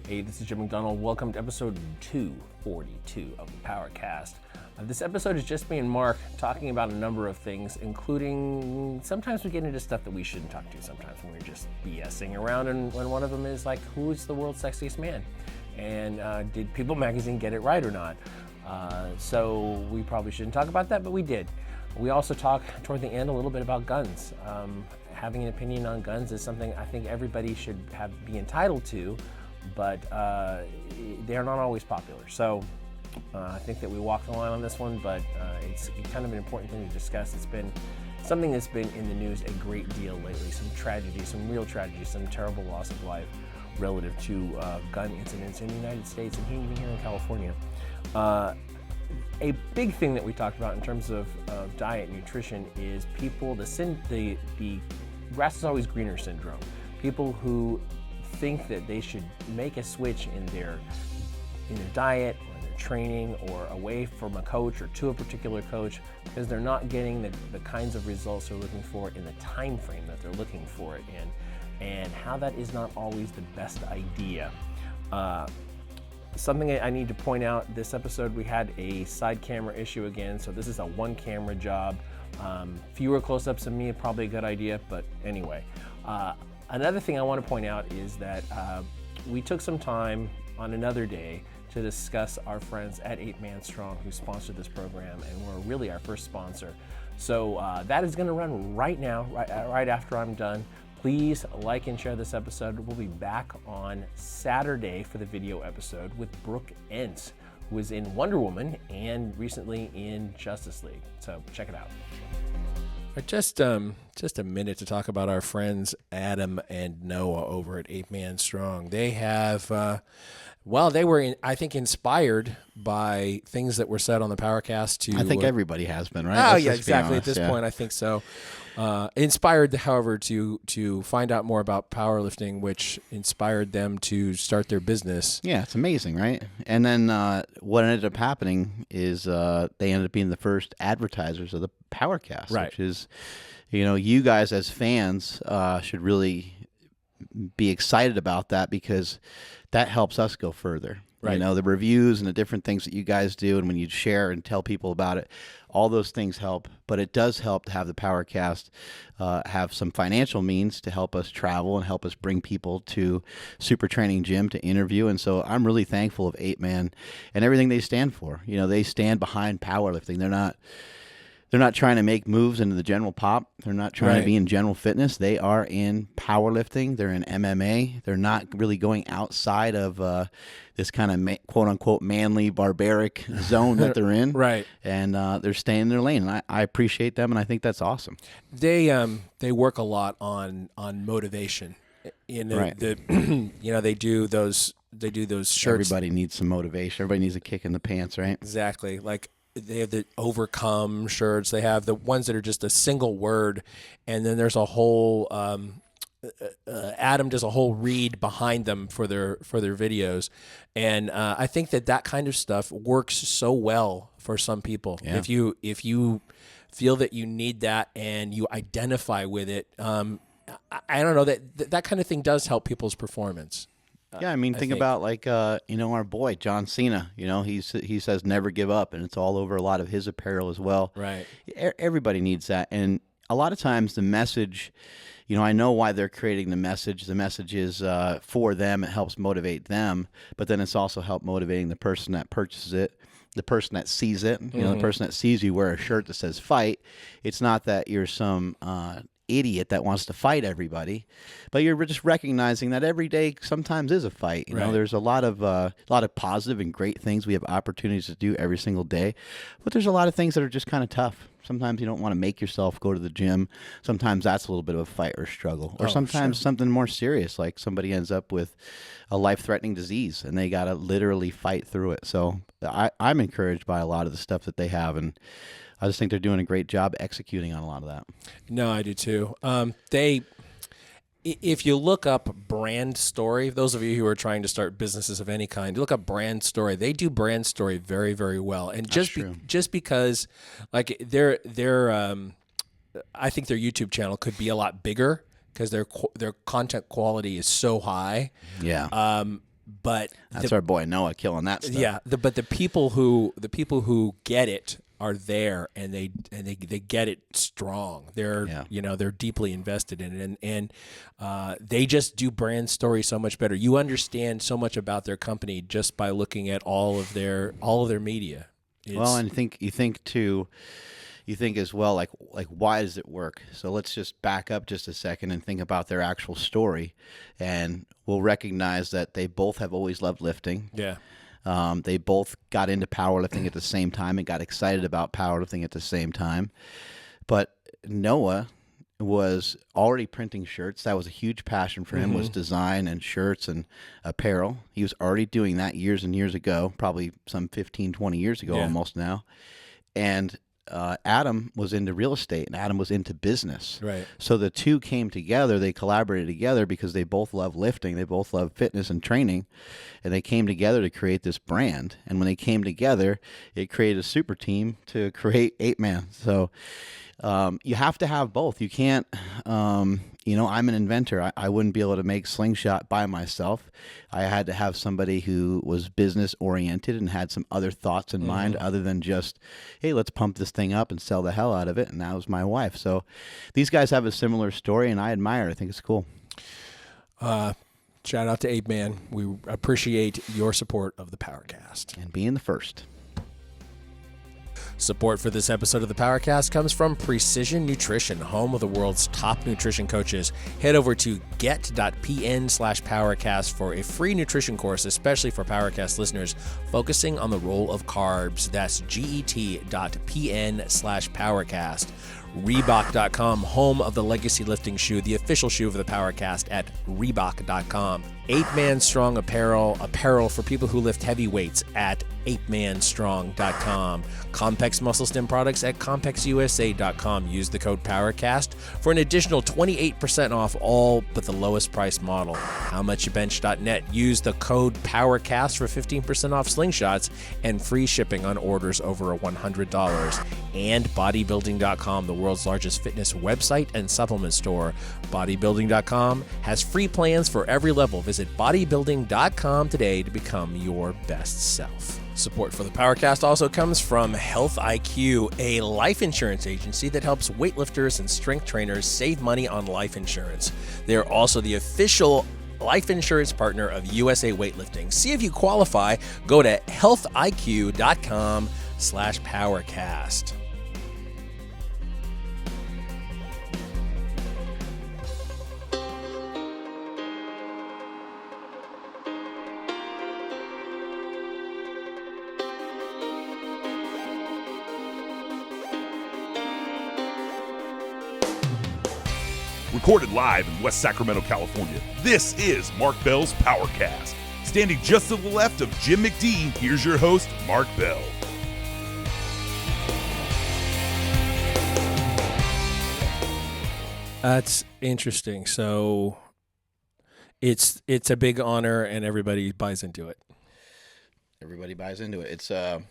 Hey, this is Jim McDonald. Welcome to episode 242 of the PowerCast. This episode is just me and Mark talking about a number of things, including sometimes we get into stuff that we shouldn't talk to. Sometimes when we're just BSing around, and when one of them is like, who's the world's sexiest man? And did People Magazine get it right or not? So we probably shouldn't talk about that, but we did. We also talk toward the end a little bit about guns. Having an opinion on guns is something I think everybody should be entitled to, but they're not always popular. So I think that we walked the line on this one, but it's kind of an important thing to discuss. It's been something that's been in the news a great deal lately. Some tragedy, some real tragedy, some terrible loss of life relative to gun incidents in the United States and even here in California. A big thing that we talked about in terms of diet and nutrition is people, the grass is always greener syndrome. People who think that they should make a switch in their diet or their training or away from a coach or to a particular coach because they're not getting the kinds of results they're looking for in the time frame that they're looking for it in, and how that is not always the best idea. Something I need to point out, this episode we had a side camera issue again, so this is a one camera job. Fewer close-ups of me, probably a good idea, but anyway. Another thing I want to point out is that we took some time on another day to discuss our friends at 8 Man Strong who sponsored this program and were really our first sponsor. So that is going to run right now, right after I'm done. Please like and share this episode. We'll be back on Saturday for the video episode with Brooke Entz, who was in Wonder Woman and recently in Justice League. So check it out. Just a minute to talk about our friends Adam and Noah over at 8 Man Strong. They have, they were, I think, inspired by things that were said on the PowerCast. I think everybody has been, right? Oh, yeah, exactly. At this point, I think so. Inspired, however, to find out more about powerlifting, which inspired them to start their business. Yeah, it's amazing, right? And then what ended up happening is they ended up being the first advertisers of the PowerCast, right. Which is, you guys as fans should really be excited about that because that helps us go further. Right. The reviews and the different things that you guys do, and when you share and tell people about it, all those things help. But it does help to have the PowerCast have some financial means to help us travel and help us bring people to Super Training Gym to interview. And so I'm really thankful of 8 Man and everything they stand for. They stand behind powerlifting. They're not trying to make moves into the general pop. They're not trying to be in general fitness. They are in powerlifting. They're in MMA. They're not really going outside of this kind of quote-unquote manly, barbaric zone that they're in. Right. And they're staying in their lane. And I appreciate them, and I think that's awesome. They work a lot on motivation. Right. They do those shirts. Everybody needs some motivation. Everybody needs a kick in the pants, right? Exactly. Like, they have the overcome shirts. They have the ones that are just a single word, and then there's a whole Adam does a whole read behind them for their videos, and I think that kind of stuff works so well for some people. Yeah. If you feel that you need that and you identify with it, I don't know, that kind of thing does help people's performance. Yeah, I think about like our boy John Cena. He says never give up, and it's all over a lot of his apparel as well. Right. Everybody needs that, and a lot of times the message, I know why they're creating the message. The message is for them. It helps motivate them, but then it's also help motivating the person that purchases it, the person that sees it. The person that sees you wear a shirt that says fight. It's not that you're some idiot that wants to fight everybody, but you're just recognizing that every day sometimes is a fight. There's a lot of positive and great things we have opportunities to do every single day, but there's a lot of things that are just kind of tough. Sometimes you don't want to make yourself go to the gym. Sometimes that's a little bit of a fight or struggle, or sometimes something more serious, like somebody ends up with a life-threatening disease and they got to literally fight through it. So I'm encouraged by a lot of the stuff that they have, and I just think they're doing a great job executing on a lot of that. No, I do too. If you look up brand story, those of you who are trying to start businesses of any kind, look up brand story. They do brand story very, very well. And just because, like, I think their YouTube channel could be a lot bigger because their content quality is so high. Yeah. But That's our boy Noah killing that stuff. yeah, but the people who get it are there, and they get it strong. They're they're deeply invested in it, and they just do brand story so much better. You understand so much about their company just by looking at all of their media. And you think as well, like why does it work? So let's just back up just a second and think about their actual story, and we'll recognize that they both have always loved lifting. Yeah. They both got into powerlifting at the same time and got excited about powerlifting at the same time. But Noah was already printing shirts. That was a huge passion for him, was design and shirts and apparel. He was already doing that years and years ago, probably some 15, 20 years ago almost now. And Adam was into real estate, and Adam was into business. Right. So the two came together. They collaborated together because they both love lifting. They both love fitness and training, and they came together to create this brand. And when they came together, it created a super team to create 8-Man. So you have to have both. You can't, I'm an inventor. I wouldn't be able to make Slingshot by myself. I had to have somebody who was business oriented and had some other thoughts in mind other than just, hey, let's pump this thing up and sell the hell out of it. And that was my wife. So these guys have a similar story, and I admire it. I think it's cool. Shout out to 8-Man. We appreciate your support of the PowerCast. And being the first. Support for this episode of the PowerCast comes from Precision Nutrition, home of the world's top nutrition coaches. Head over to get.pn/PowerCast for a free nutrition course, especially for PowerCast listeners, focusing on the role of carbs. That's get.pn/PowerCast. Reebok.com, home of the legacy lifting shoe, the official shoe of the PowerCast at Reebok.com. 8-Man Strong apparel for people who lift heavy weights at 8manstrong.com. Compex Muscle Stim products at CompexUSA.com. Use the code PowerCast for an additional 28% off all but the lowest price model. HowMuchYouBench.net. Use the code PowerCast for 15% off slingshots and free shipping on orders over $100. And Bodybuilding.com, the world's largest fitness website and supplement store. Bodybuilding.com has free plans for every level. Visit bodybuilding.com today to become your best self. Support for the PowerCast also comes from Health IQ, a life insurance agency that helps weightlifters and strength trainers save money on life insurance. They're also the official life insurance partner of USA Weightlifting. See if you qualify. Go to healthiq.com/PowerCast. Recorded live in West Sacramento, California, this is Mark Bell's PowerCast. Standing just to the left of Jim McDonald, here's your host, Mark Bell. That's interesting. So it's a big honor, and everybody buys into it. Everybody buys into it. It's the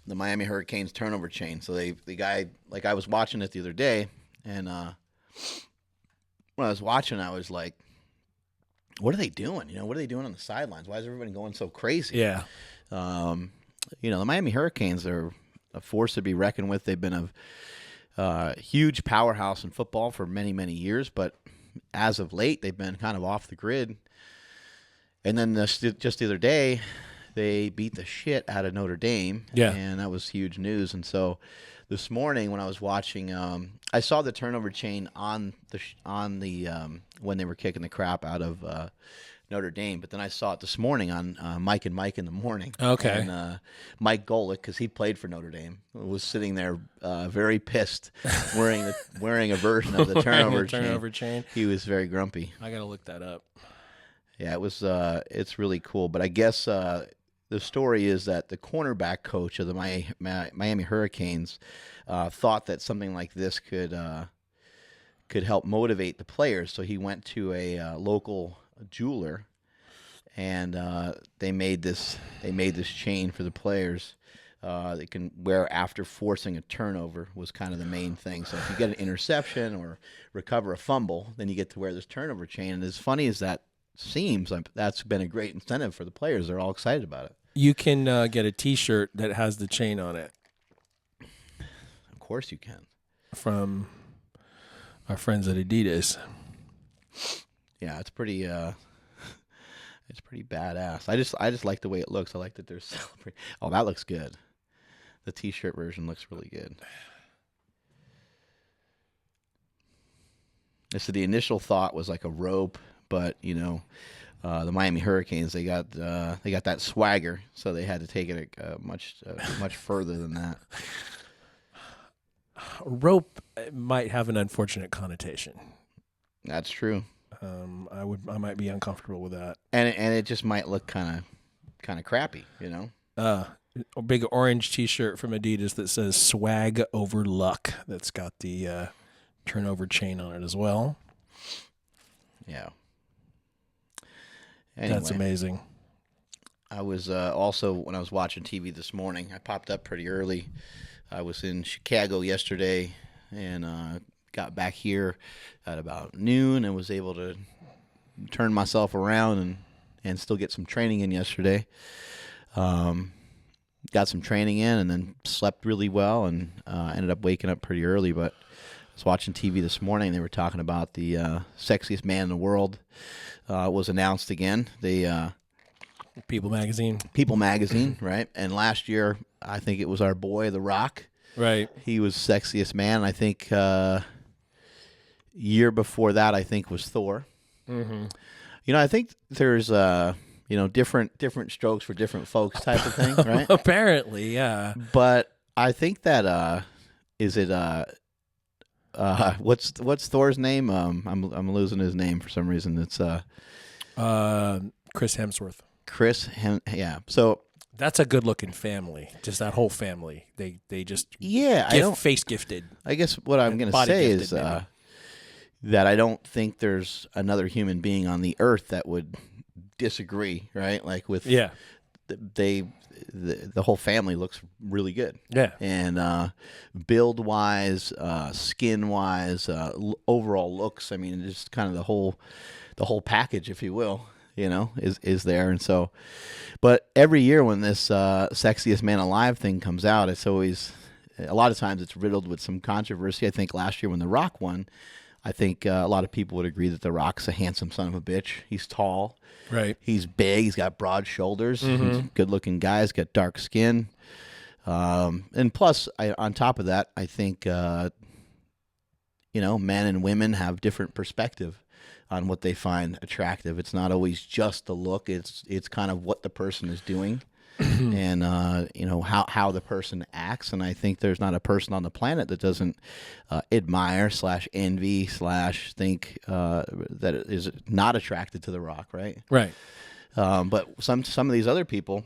Miami Hurricanes turnover chain. So the guy, like, I was watching it the other day, and when I was watching, I was like, what are they doing? What are they doing on the sidelines? Why is everybody going so crazy? Yeah. The Miami Hurricanes are a force to be reckoned with. They've been a huge powerhouse in football for many, many years, but as of late, they've been kind of off the grid. And then just the other day, they beat the shit out of Notre Dame. Yeah. And that was huge news. And so this morning when I was watching, I saw the turnover chain on the when they were kicking the crap out of Notre Dame, but then I saw it this morning on Mike and Mike in the morning. Okay. And Mike Golick, because he played for Notre Dame, was sitting there very pissed, wearing a version of the turnover chain. He was very grumpy. I gotta look that up. Yeah, it was. It's really cool, but I guess the story is that the cornerback coach of the Miami Hurricanes thought that something like this could help motivate the players. So he went to a local jeweler, and they made this chain for the players. They can wear after forcing a turnover was kind of the main thing. So if you get an interception or recover a fumble, then you get to wear this turnover chain. And as funny as that seems like that's been a great incentive for the players. They're all excited about it. You can get a T-shirt that has the chain on it Of course you can. from our friends at Adidas. Yeah, it's pretty badass. I just like the way it looks. I like that they're celebrating. Oh, that looks good. The T-shirt version looks really good. So the initial thought was like a rope, but the Miami Hurricanes, they got that swagger, so they had to take it much further than that. Rope might have an unfortunate connotation. That's true. I might be uncomfortable with that. And it just might look kind of crappy, A big orange T-shirt from Adidas that says "Swag over Luck." That's got the turnover chain on it as well. Yeah. Anyway, that's amazing. I was also, when I was watching TV this morning, I popped up pretty early. I was in Chicago yesterday and got back here at about noon and was able to turn myself around and still get some training in yesterday. Got some training in and then slept really well and ended up waking up pretty early. But I was watching TV this morning. They were talking about the Sexiest Man in the World was announced again. People Magazine, right? And last year, I think it was our boy, The Rock. Right. He was Sexiest Man. I think year before that, I think, was Thor. Mm-hmm. I think there's different strokes for different folks type of thing, right? Apparently, yeah. But I think that what's Thor's name? I'm losing his name for some reason. It's Chris Hemsworth. Yeah. So that's a good-looking family. Just that whole family. They just face gifted. I guess what I'm going to say is that I don't think there's another human being on the earth that would disagree, right? Like with the whole family looks really good. Yeah. And build wise, skin wise, overall looks. I mean, just kind of the whole package, if you will, is there. And so, but every year when this Sexiest Man Alive thing comes out, it's always, a lot of times it's riddled with some controversy. I think last year when The Rock won, I think a lot of people would agree that The Rock's a handsome son of a bitch. He's tall. Right. He's big. He's got broad shoulders. Mm-hmm. He's a good-looking guy. He's got dark skin. And plus, on top of that, I think, men and women have different perspective on what they find attractive. It's not always just the look. It's kind of what the person is doing and, how the person acts. And I think there's not a person on the planet that doesn't admire / envy / think that is not attracted to The Rock, right? Right. But some of these other people,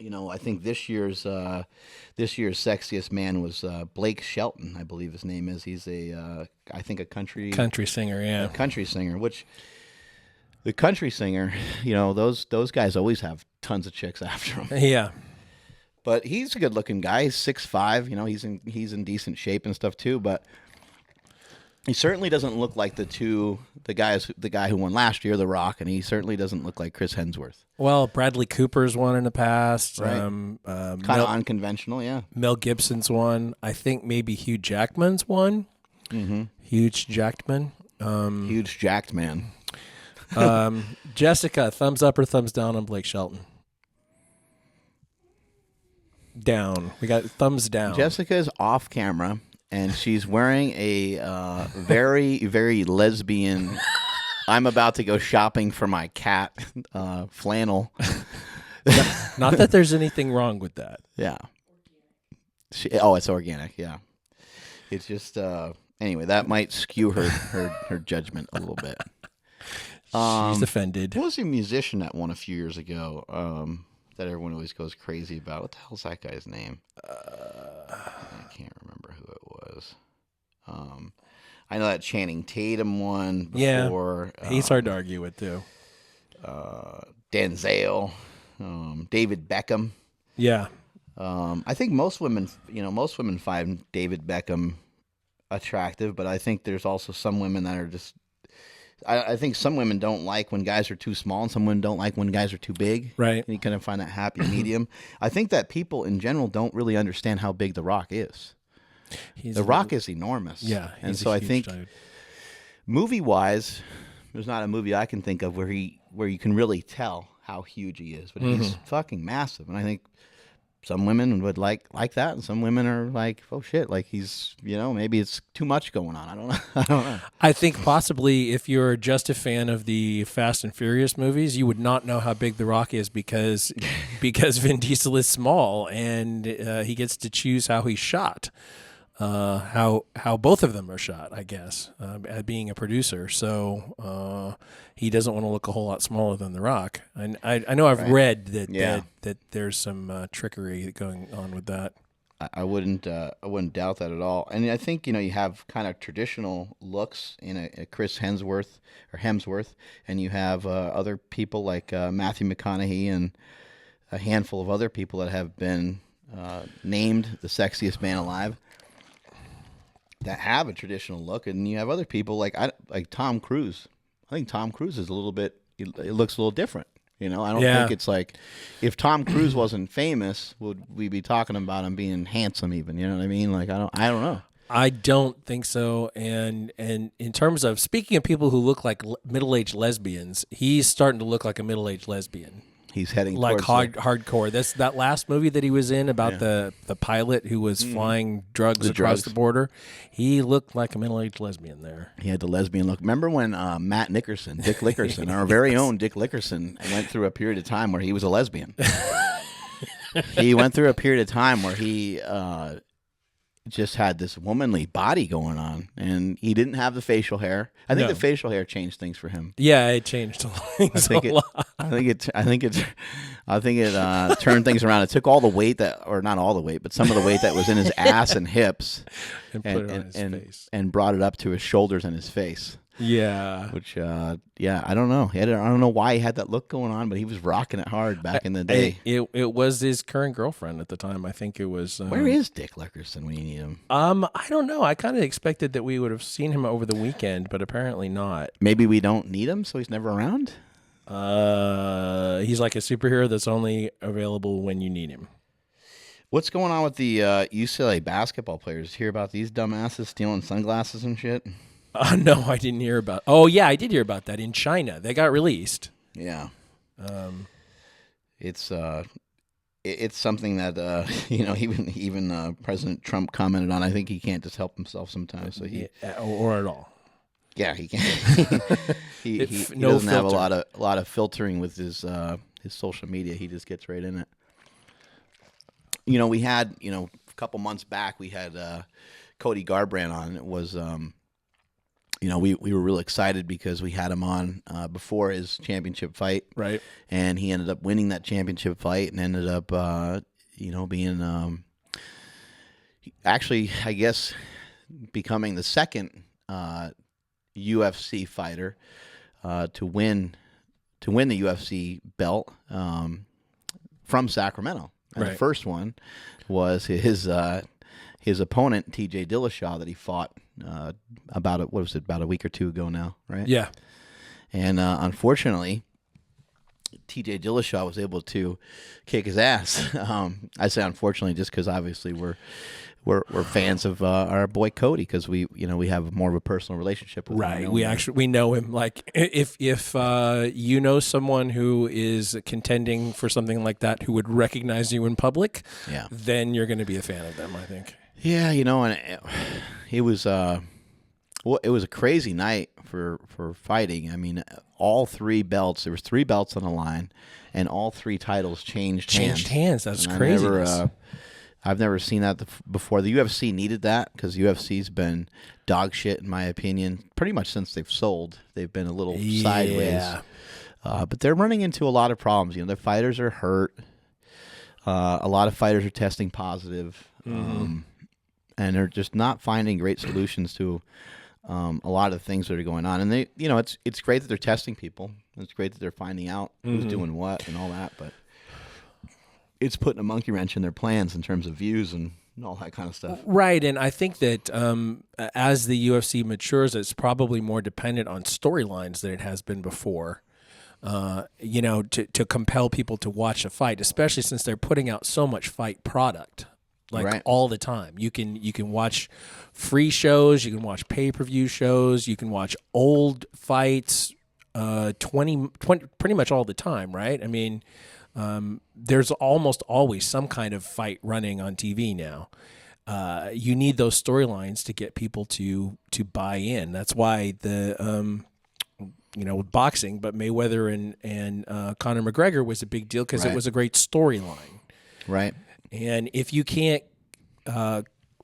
I think this year's Sexiest Man was Blake Shelton, I believe his name is. He's I think a country singer, yeah. A country singer, which the country singer, those guys always have tons of chicks after him. Yeah. But he's a good-looking guy. He's 6'5", he's in decent shape and stuff too, but he certainly doesn't look like the guy who won last year, The Rock, and he certainly doesn't look like Chris Hemsworth. Well, Bradley Cooper's won in the past. Right. Kind of unconventional, yeah. Mel Gibson's won. I think maybe Hugh Jackman's won. Mm-hmm. Huge Jackman. Huge jacked man. Jessica, thumbs up or thumbs down on Blake Shelton? Down. We got thumbs down. Jessica is off camera, and she's wearing a very, very lesbian, I'm about to go shopping for my cat flannel. Not that there's anything wrong with that. Yeah. It's organic, yeah. It's just, anyway, that might skew her judgment a little bit. She's offended. Who was a musician that won a few years ago that everyone always goes crazy about? What the hell's that guy's name? I can't remember who it was. I know that Channing Tatum won before. Yeah, he's hard to argue with, too. Denzel, David Beckham. Yeah. I think most women find David Beckham attractive, but I think there's also some women that are just I think some women don't like when guys are too small, and some women don't like when guys are too big. Right. And you kind of find that happy medium. I think that people in general don't really understand how big The Rock is. The Rock is enormous. Yeah. And so I think movie-wise, there's not a movie I can think of where you can really tell how huge he is. But he's fucking massive. And I think some women would like that, and some women are like, oh shit, like he's, maybe it's too much going on. I don't know. I think possibly if you're just a fan of the Fast and Furious movies, you would not know how big The Rock is because Vin Diesel is small and he gets to choose how he's shot. How both of them are shot, I guess, at being a producer. So he doesn't want to look a whole lot smaller than The Rock. And I know I've read that there's some trickery going on with that. I wouldn't doubt that at all. And I think you have kind of traditional looks in a Chris Hemsworth, and you have other people like Matthew McConaughey and a handful of other people that have been named the sexiest man alive, that have a traditional look, and you have other people like Tom Cruise. I think Tom Cruise is a little bit. It looks a little different. I don't think it's like if Tom Cruise wasn't famous, would we be talking about him being handsome? Even you know what I mean? Like I don't know. I don't think so. And in terms of speaking of people who look like middle-aged lesbians, he's starting to look like a middle-aged lesbian. He's heading like towards hardcore. That's that last movie that he was in about the pilot who was flying drugs across the border. He looked like a middle-aged lesbian there. He had the lesbian look. Remember when Dick Lickerson, our very own Dick Lickerson, went through a period of time where he was a lesbian. He went through a period of time where he just had this womanly body going on, and he didn't have the facial hair. I think the facial hair changed things for him. Yeah, it changed things a lot. I think it turned things around. It took all the weight not all the weight, but some of the weight that was in his ass and hips, and put it on his face, and brought it up to his shoulders and his face. Yeah. Which, I don't know. I don't know why he had that look going on, but he was rocking it hard back in the day. It was his current girlfriend at the time. I think it was. Where is Dick Lickerson when you need him? I don't know. I kind of expected that we would have seen him over the weekend, but apparently not. Maybe we don't need him, so he's never around? He's like a superhero that's only available when you need him. What's going on with the UCLA basketball players? Hear about these dumbasses stealing sunglasses and shit? No, I didn't hear about. Oh, yeah, I did hear about that in China. They got released. Yeah. It's something that even President Trump commented on. I think he can't just help himself sometimes. So or at all. Yeah, he can't. he doesn't have a lot of filtering with his social media. He just gets right in it. We had a couple months back we had Cody Garbrandt on. It was. We were real excited because we had him on before his championship fight. Right. And he ended up winning that championship fight and ended up, being, actually, I guess, becoming the second UFC fighter to win the UFC belt from Sacramento. And the first one was his opponent, TJ Dillashaw, that he fought about a week or two ago now, right? Yeah. And unfortunately, TJ Dillashaw was able to kick his ass. I say unfortunately just because obviously we're fans of our boy Cody because we have more of a personal relationship with him. Right. We know him. Like if you know someone who is contending for something like that who would recognize you in public, then you're going to be a fan of them, I think. Yeah, and it was it was a crazy night for fighting. I mean, all three belts. There was 3 belts on the line, and all 3 titles changed hands. That's crazy. I've never seen that before. The UFC needed that because UFC's been dog shit in my opinion. Pretty much since they've sold, they've been a little sideways. But they're running into a lot of problems. Their fighters are hurt. A lot of fighters are testing positive. And they're just not finding great solutions to a lot of the things that are going on. And they, it's great that they're testing people. It's great that they're finding out who's doing what and all that. But it's putting a monkey wrench in their plans in terms of views and and all that kind of stuff. Right, and I think that as the UFC matures, it's probably more dependent on storylines than it has been before. To compel people to watch a fight, especially since they're putting out so much fight product, all the time. You can watch free shows, you can watch pay-per-view shows, you can watch old fights, 20 pretty much all the time, right? I mean, there's almost always some kind of fight running on TV now. You need those storylines to get people to buy in. That's why with boxing, but Mayweather and Conor McGregor was a big deal because it was a great storyline. Right. And if you can't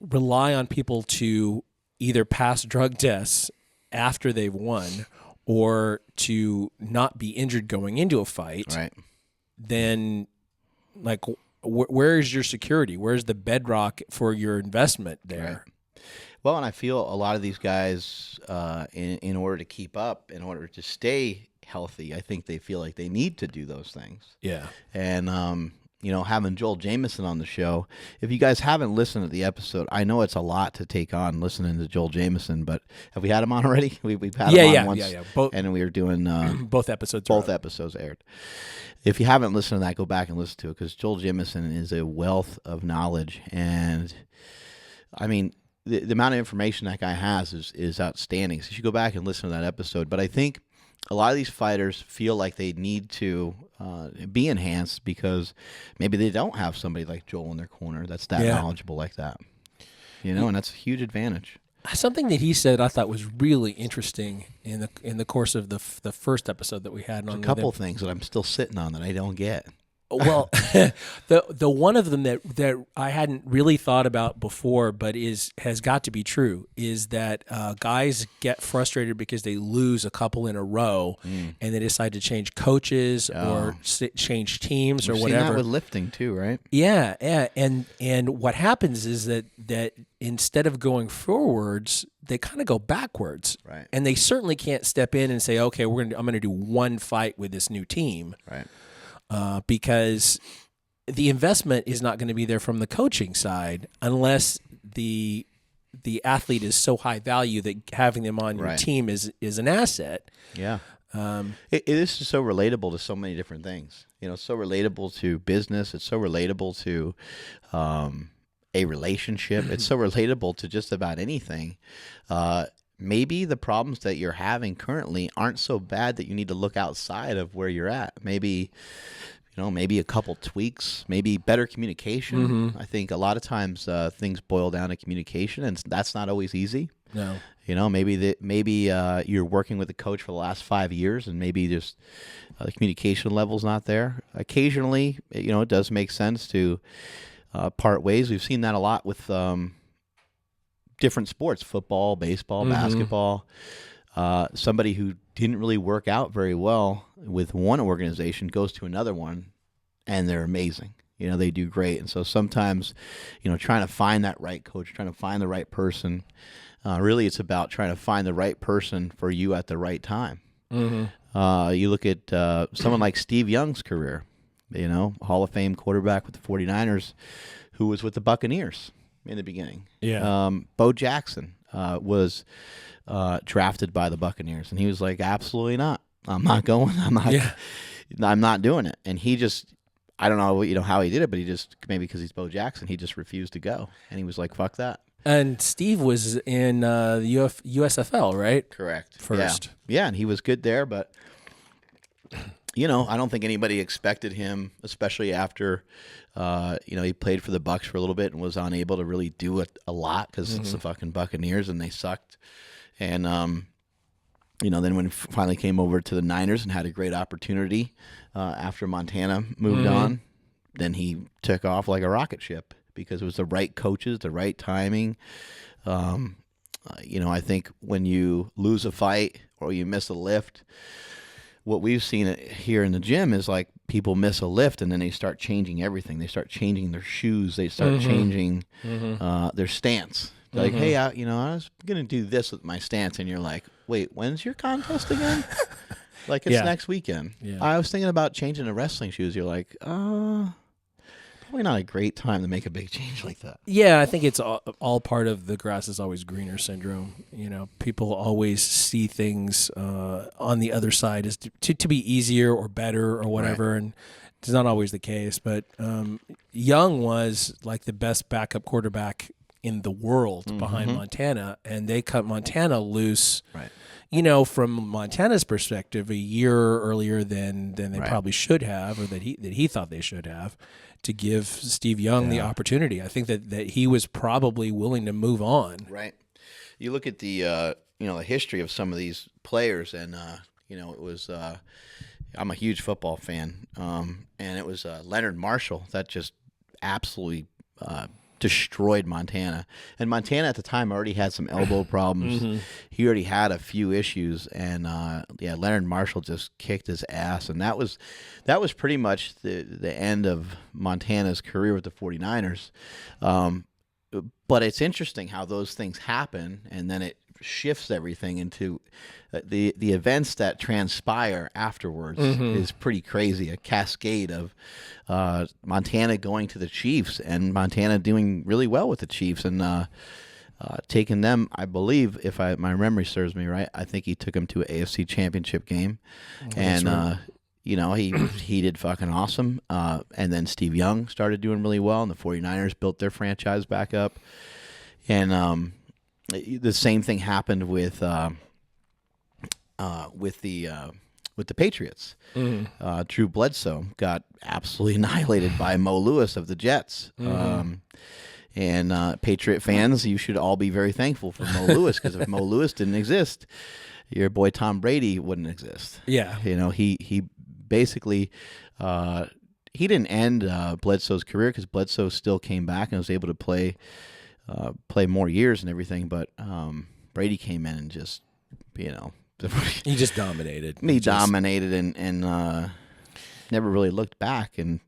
rely on people to either pass drug tests after they've won or to not be injured going into a fight, right, then where is your security? Where's the bedrock for your investment there? Right. Well, and I feel a lot of these guys, in order to keep up, in order to stay healthy, I think they feel like they need to do those things. Yeah. And, having Joel Jameson on the show, if you guys haven't listened to the episode, I know it's a lot to take on listening to Joel Jameson, but have we had him on already? We've had him on once, and we were doing both episodes. Both episodes aired. If you haven't listened to that, go back and listen to it because Joel Jameson is a wealth of knowledge, and I mean, the amount of information that guy has is outstanding. So you should go back and listen to that episode. But I think a lot of these fighters feel like they need to be enhanced because maybe they don't have somebody like Joel in their corner that's that knowledgeable like that. And that's a huge advantage. Something that he said I thought was really interesting in the course of the first episode that we had. There's a couple things that I'm still sitting on that I don't get. Well, the one of them that I hadn't really thought about before, but has got to be true, is that guys get frustrated because they lose a couple in a row, and they decide to change coaches or change teams or whatever. We've seen that with lifting too, right? Yeah, and what happens is that instead of going forwards, they kind of go backwards, right? And they certainly can't step in and say, okay, I'm going to do one fight with this new team, right? Because the investment is not going to be there from the coaching side unless the athlete is so high value that having them on your team is an asset. Yeah. It is so relatable to so many different things. So relatable to business. It's so relatable to a relationship. It's so relatable to just about anything. Maybe the problems that you're having currently aren't so bad that you need to look outside of where you're at. Maybe, maybe a couple tweaks, maybe better communication. Mm-hmm. I think a lot of times things boil down to communication, and that's not always easy. No. Maybe you're working with a coach for the last 5 years, and maybe just the communication level's not there. Occasionally, it does make sense to part ways. We've seen that a lot with different sports, football, baseball, basketball. Somebody who didn't really work out very well with one organization goes to another one, and they're amazing. They do great. And so sometimes, trying to find that right coach, trying to find the right person, really it's about trying to find the right person for you at the right time. Mm-hmm. You look at someone like Steve Young's career, Hall of Fame quarterback with the 49ers, who was with the Buccaneers in the beginning. Yeah. Bo Jackson was drafted by the Buccaneers, and he was like, absolutely not. I'm not going. I'm not doing it. And he just, I don't know, how he did it, but he just, maybe because he's Bo Jackson, he just refused to go. And he was like, fuck that. And Steve was in the USFL, right? Correct. First. Yeah, and he was good there, but I don't think anybody expected him, especially after, he played for the Bucs for a little bit and was unable to really do it a lot because it's the fucking Buccaneers and they sucked. And, then when he finally came over to the Niners and had a great opportunity after Montana moved on, then he took off like a rocket ship because it was the right coaches, the right timing. I think when you lose a fight or you miss a lift, what we've seen here in the gym is like people miss a lift and then they start changing everything. They start changing their shoes. They start changing their stance. They're like, hey, I was going to do this with my stance. And you're like, wait, when's your contest again? Like it's next weekend. Yeah. I was thinking about changing the wrestling shoes. You're like, Probably not a great time to make a big change like that. Yeah, I think it's all part of the grass is always greener syndrome. You know, people always see things on the other side as to be easier or better or whatever, and it's not always the case. But Young was like the best backup quarterback in the world behind Montana, and they cut Montana loose. Right. You know, from Montana's perspective, a year earlier than they probably should have, or that he thought they should have, to give Steve Young the opportunity. I think that he was probably willing to move on. Right. You look at the the history of some of these players, and it was I'm a huge football fan, and it was Leonard Marshall that just absolutely destroyed Montana. And Montana at the time already had some elbow problems. He already had a few issues, and Leonard Marshall just kicked his ass, and that was pretty much the end of Montana's career with the 49ers. But it's interesting how those things happen, and then it shifts everything into the events that transpire afterwards is pretty crazy. A cascade of Montana going to the Chiefs and Montana doing really well with the Chiefs and taking them, I believe, if my memory serves me right, I think he took them to an AFC Championship game. And he did fucking awesome. And then Steve Young started doing really well, and the 49ers built their franchise back up. And the same thing happened with the Patriots. Drew Bledsoe got absolutely annihilated by Mo Lewis of the Jets. And Patriot fans, you should all be very thankful for Mo Lewis, because if Mo Lewis didn't exist, your boy Tom Brady wouldn't exist. Yeah. He basically he didn't end Bledsoe's career, because Bledsoe still came back and was able to play more years and everything, but Brady came in and just, he just dominated. He dominated and never really looked back. And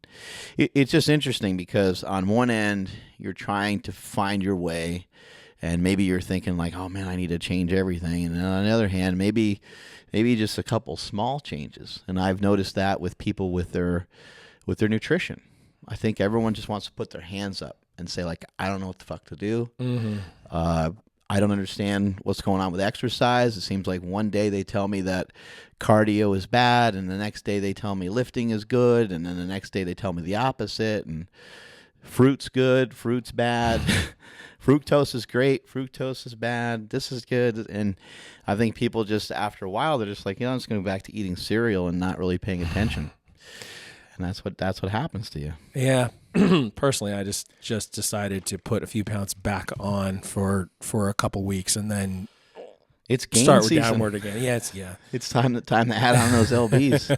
it's just interesting, because on one end you're trying to find your way, and maybe you're thinking like, oh man, I need to change everything. And then on the other hand, maybe just a couple small changes. And I've noticed that with people with their nutrition. I think everyone just wants to put their hands up and say, like, I don't know what the fuck to do. I don't understand what's going on with exercise. It seems like one day they tell me that cardio is bad, and the next day they tell me lifting is good, and then the next day they tell me the opposite, and fruit's good, fruit's bad. Fructose is great, fructose is bad, this is good. And I think people just, after a while, they're just like, I'm just going to go back to eating cereal and not really paying attention. And that's what happens to you. Yeah. Personally, I just decided to put a few pounds back on for a couple weeks, and then it's gain start season. Downward again. It's time to add on those LBs.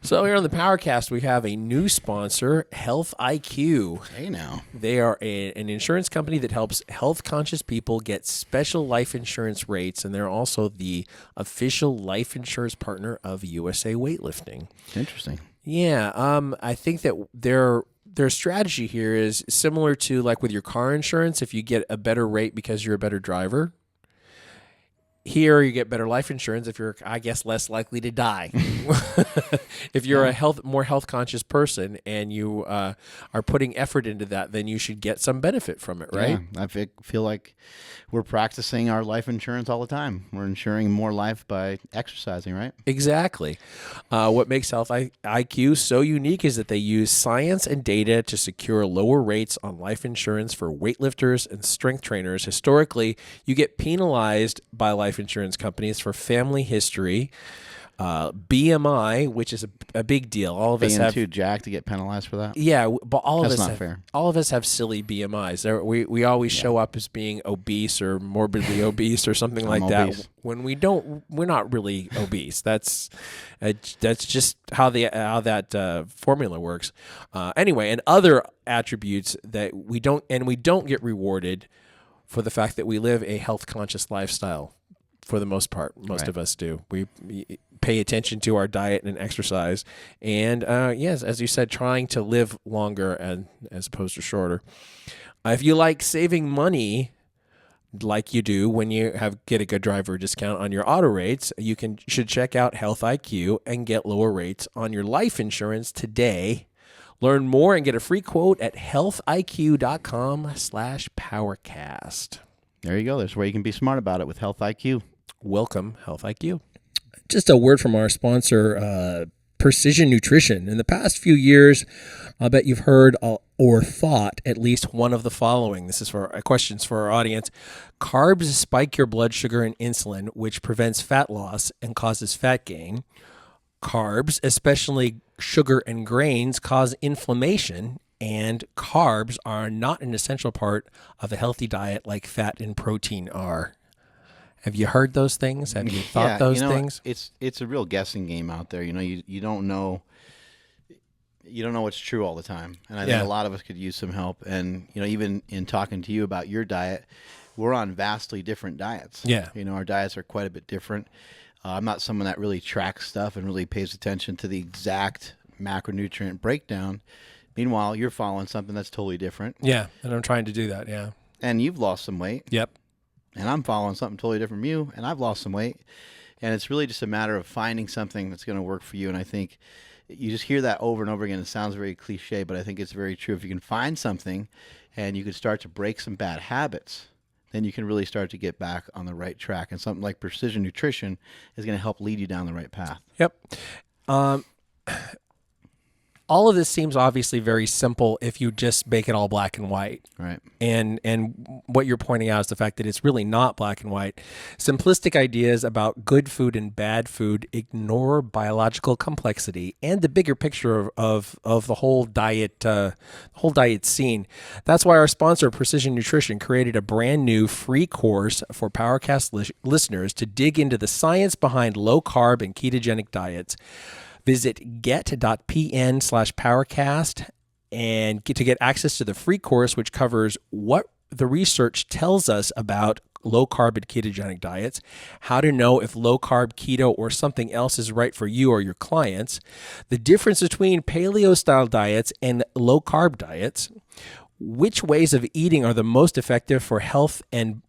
So here on the PowerCast, we have a new sponsor, Health IQ. Hey now. They are an insurance company that helps health-conscious people get special life insurance rates, and they're also the official life insurance partner of USA Weightlifting. Interesting. Yeah, I think that their strategy here is similar to like with your car insurance. If you get a better rate because you're a better driver, here you get better life insurance if you're, I guess, less likely to die. If you're a more health conscious person and you are putting effort into that, then you should get some benefit from it, right? Yeah, I feel like we're practicing our life insurance all the time. We're insuring more life by exercising, right? Exactly. What makes Health IQ so unique is that they use science and data to secure lower rates on life insurance for weightlifters and strength trainers. Historically, you get penalized by life insurance companies for family history, BMI, which is a big deal. All of us have too jacked to get penalized for that. Yeah, but all That's of us not have, fair. All of us have silly BMIs. We always show up as being obese or morbidly obese or something like obese. that. When we don't, we're not really obese. That's just how that formula works. Anyway, and other attributes that we don't get rewarded for the fact that we live a health conscious lifestyle. For the most part, most of us do. We pay attention to our diet and exercise, and yes, as you said, trying to live longer and as opposed to shorter. If you like saving money, like you do when you get a good driver discount on your auto rates, should check out Health IQ and get lower rates on your life insurance today. Learn more and get a free quote at healthiq.com/powercast. There you go. There's where you can be smart about it with Health IQ. Welcome, Health IQ. Just a word from our sponsor, Precision Nutrition. In the past few years, I bet you've heard or thought At least one of the following. This is for questions for our audience. Carbs spike your blood sugar and insulin, which prevents fat loss and causes fat gain. Carbs, especially sugar and grains, cause inflammation, and carbs are not an essential part of a healthy diet like fat and protein are. Have you heard those things? Have you thought those things? It's a real guessing game out there. You don't know. You don't know what's true all the time, and I think a lot of us could use some help. And even in talking to you about your diet, we're on vastly different diets. Yeah, our diets are quite a bit different. I'm not someone that really tracks stuff and really pays attention to the exact macronutrient breakdown. Meanwhile, you're following something that's totally different. Yeah, and I'm trying to do that. Yeah, and you've lost some weight. Yep. And I'm following something totally different from you, and I've lost some weight. And it's really just a matter of finding something that's going to work for you. And I think you just hear that over and over again. It sounds very cliche, but I think it's very true. If you can find something and you can start to break some bad habits, then you can really start to get back on the right track. And something like Precision Nutrition is going to help lead you down the right path. Yep. All of this seems obviously very simple if you just make it all black and white. Right. And what you're pointing out is the fact that it's really not black and white. Simplistic ideas about good food and bad food ignore biological complexity and the bigger picture of the whole diet scene. That's why our sponsor, Precision Nutrition, created a brand new free course for PowerCast listeners to dig into the science behind low carb and ketogenic diets. Visit get.pn/powercast and get access to the free course, which covers what the research tells us about low carb and ketogenic diets, how to know if low carb, keto, or something else is right for you or your clients, the difference between paleo style diets and low carb diets, which ways of eating are the most effective for health and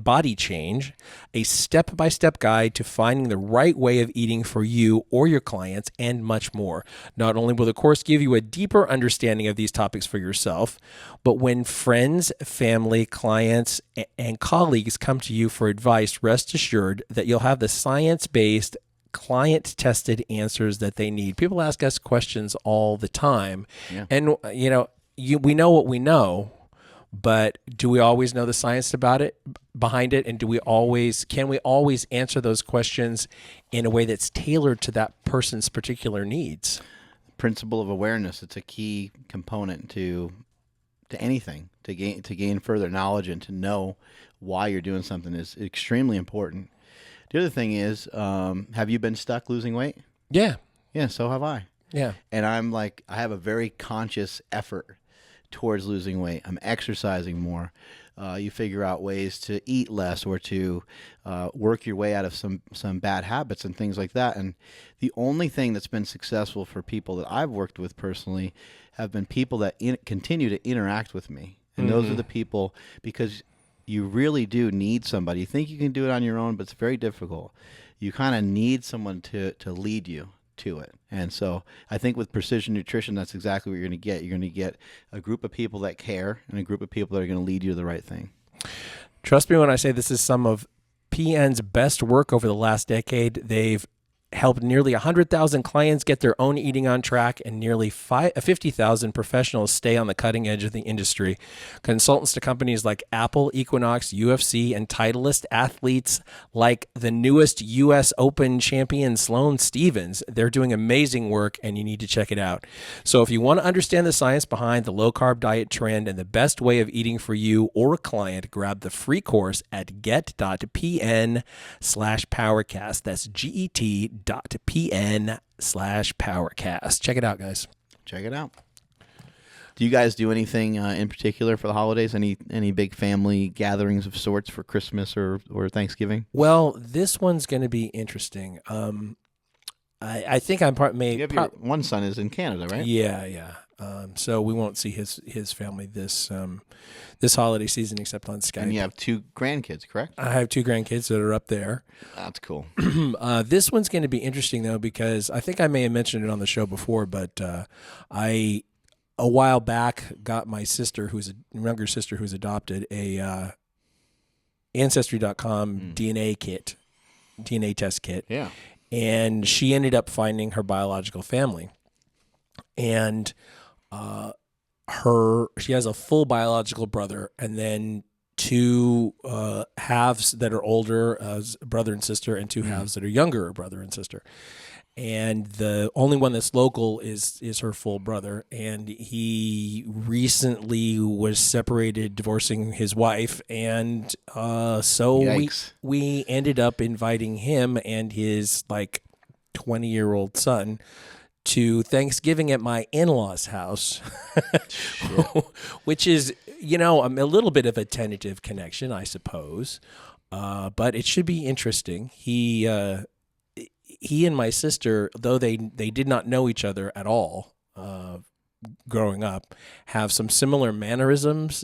body change, a step-by-step guide to finding the right way of eating for you or your clients, and much more. Not only will the course give you a deeper understanding of these topics for yourself, but when friends, family, clients, and colleagues come to you for advice, rest assured that you'll have the science-based, client-tested answers that they need. People ask us questions all the time, and we know what we know. But do we always know the science behind it? And can we always answer those questions in a way that's tailored to that person's particular needs? Principle of awareness. It's a key component to anything, to gain further knowledge and to know why you're doing something is extremely important. The other thing is, have you been stuck losing weight? Yeah. Yeah, so have I. Yeah. And I have a very conscious effort towards losing weight. I'm exercising more. You figure out ways to eat less or to work your way out of some bad habits and things like that. And the only thing that's been successful for people that I've worked with personally have been people that continue to interact with me. And those are the people, because you really do need somebody. You think you can do it on your own, but it's very difficult. You kind of need someone to lead you to it. And so I think with Precision Nutrition, that's exactly what you're going to get. You're going to get a group of people that care and a group of people that are going to lead you to the right thing. Trust me when I say this is some of PN's best work over the last decade. They've helped nearly 100,000 clients get their own eating on track and nearly 50,000 professionals stay on the cutting edge of the industry. Consultants to companies like Apple, Equinox, UFC, and Titleist, athletes like the newest U.S. Open champion Sloane Stephens. They're doing amazing work, and you need to check it out. So if you want to understand the science behind the low-carb diet trend and the best way of eating for you or a client, grab the free course at get.pn/powercast. That's get.pn/powercast. Check it out, guys. Check it out. Do you guys do anything in particular for the holidays? Any big family gatherings of sorts for Christmas or Thanksgiving? Well, this one's going to be interesting. I think I'm one son is in Canada, right? Yeah. So we won't see his family this holiday season except on Skype. And you have 2 grandkids, correct? I have 2 grandkids that are up there. That's cool. This one's going to be interesting though, because I think I may have mentioned it on the show before, but I a while back got my sister, who's a younger sister who's adopted, a Ancestry.com DNA test kit. Yeah. And she ended up finding her biological family. And she has a full biological brother, and then 2 halves that are older, as brother and sister, and 2 halves that are younger, brother and sister. And the only one that's local is her full brother. And he recently was separated, divorcing his wife, and so we ended up inviting him and his 20-year-old son to Thanksgiving at my in-laws' house, which is, a little bit of a tentative connection, I suppose, but it should be interesting. He and my sister, though they did not know each other at all growing up, have some similar mannerisms.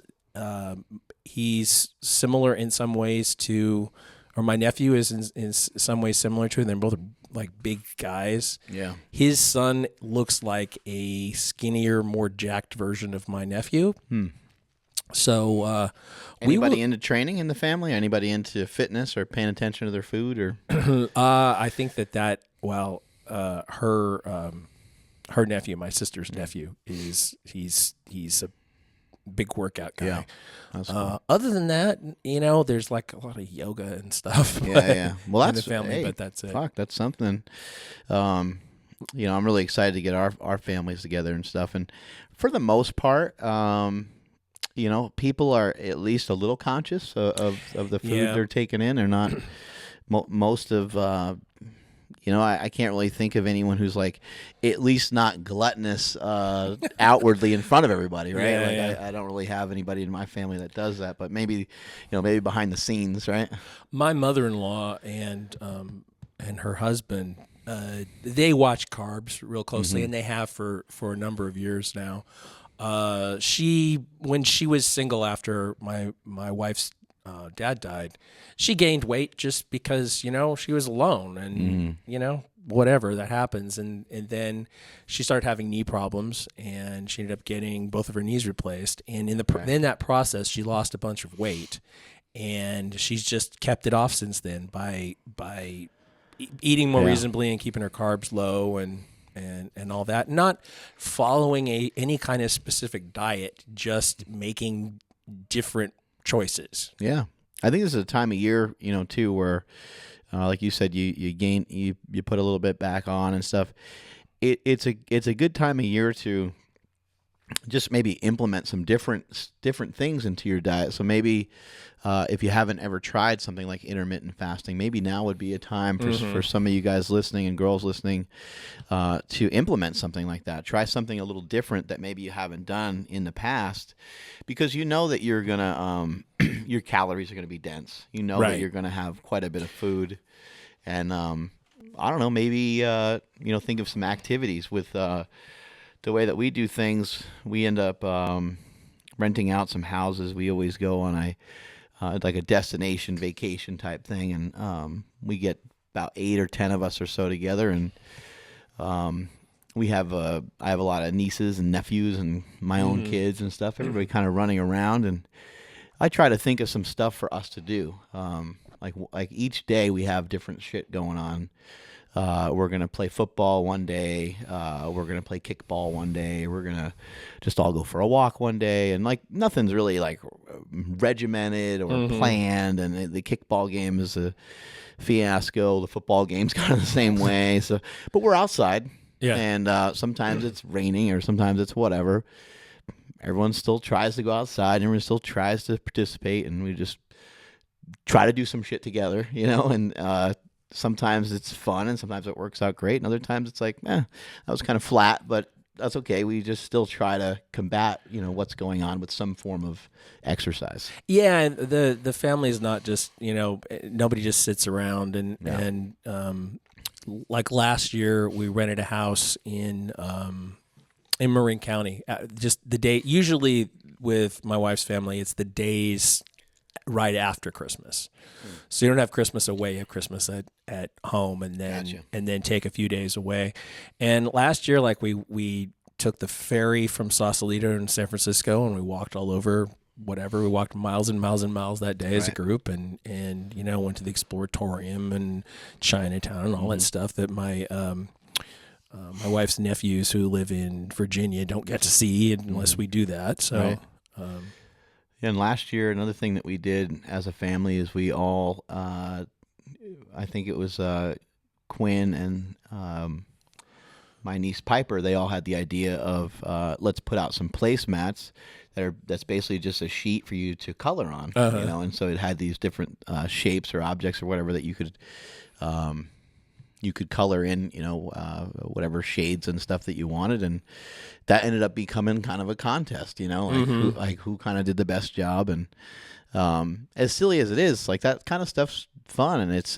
He's similar in some ways to, or my nephew is in some ways similar to, and they're both big guys. Yeah. His son looks like a skinnier, more jacked version of my nephew. So, anybody into training in the family? Anybody into fitness or paying attention to their food? Or I think her nephew, my sister's nephew, he's a big workout guy. Yeah, that's cool. Other than that, there's a lot of yoga and stuff. Yeah. Well, that's in the family, but that's it. Fuck, that's something. I'm really excited to get our families together and stuff. And for the most part, people are at least a little conscious of the food they're taking in. They're not most of. I can't really think of anyone who's at least not gluttonous outwardly in front of everybody, right? Yeah. I don't really have anybody in my family that does that, but maybe behind the scenes, right? My mother-in-law and her husband, they watch carbs real closely, and they have for a number of years now. When she was single after my wife's dad died, she gained weight just because, she was alone and, whatever that happens. And then she started having knee problems, and she ended up getting both of her knees replaced. And in that process, she lost a bunch of weight, and she's just kept it off since then by eating more reasonably and keeping her carbs low and all that. Not following any kind of specific diet, just making different choices. Yeah. I think this is a time of year, too, where, like you said, you gain, you put a little bit back on and stuff. It's a good time of year to just maybe implement some different things into your diet. So maybe if you haven't ever tried something like intermittent fasting, maybe now would be a time for some of you guys listening and girls listening to implement something like that. Try something a little different that maybe you haven't done in the past, because that you're gonna your calories are gonna be dense. That you're gonna have quite a bit of food, and I don't know, maybe think of some activities with. The way that we do things, we end up renting out some houses. We always go on a destination vacation type thing, and we get about 8 or 10 of us or so together, and I have a lot of nieces and nephews and my own kids and stuff. Everybody kind of running around, and I try to think of some stuff for us to do. Like each day we have different shit going on. We're going to play football one day. We're going to play kickball one day. We're going to just all go for a walk one day. And nothing's really regimented or planned. And the kickball game is a fiasco. The football game's kind of the same way. So, but we're outside. Yeah. And sometimes it's raining or sometimes it's whatever. Everyone still tries to go outside. Everyone still tries to participate. And we just try to do some shit together, and sometimes it's fun, and sometimes it works out great, and other times it's that was kind of flat, but that's okay. We just still try to combat, what's going on with some form of exercise. Yeah, and the family is not just, nobody just sits around and like last year, we rented a house in Marin County. Just the day. Usually with my wife's family, it's the days right after Christmas. So you don't have Christmas away, you have Christmas at home, and then take a few days away. And last year, like we took the ferry from Sausalito in San Francisco, and we walked all over. Whatever, we walked miles and miles and miles that day as a group, and went to the Exploratorium and Chinatown and all that stuff that my my wife's nephews who live in Virginia don't get to see unless we do that. So, and last year, another thing that we did as a family is we all, I think it was Quinn and my niece Piper, they all had the idea of let's put out some placemats that's basically just a sheet for you to color on, and so it had these different shapes or objects or whatever that you could color in, whatever shades and stuff that you wanted, and that ended up becoming kind of a contest, who kind of did the best job, and as silly as it is, like that kind of stuff's fun, and it's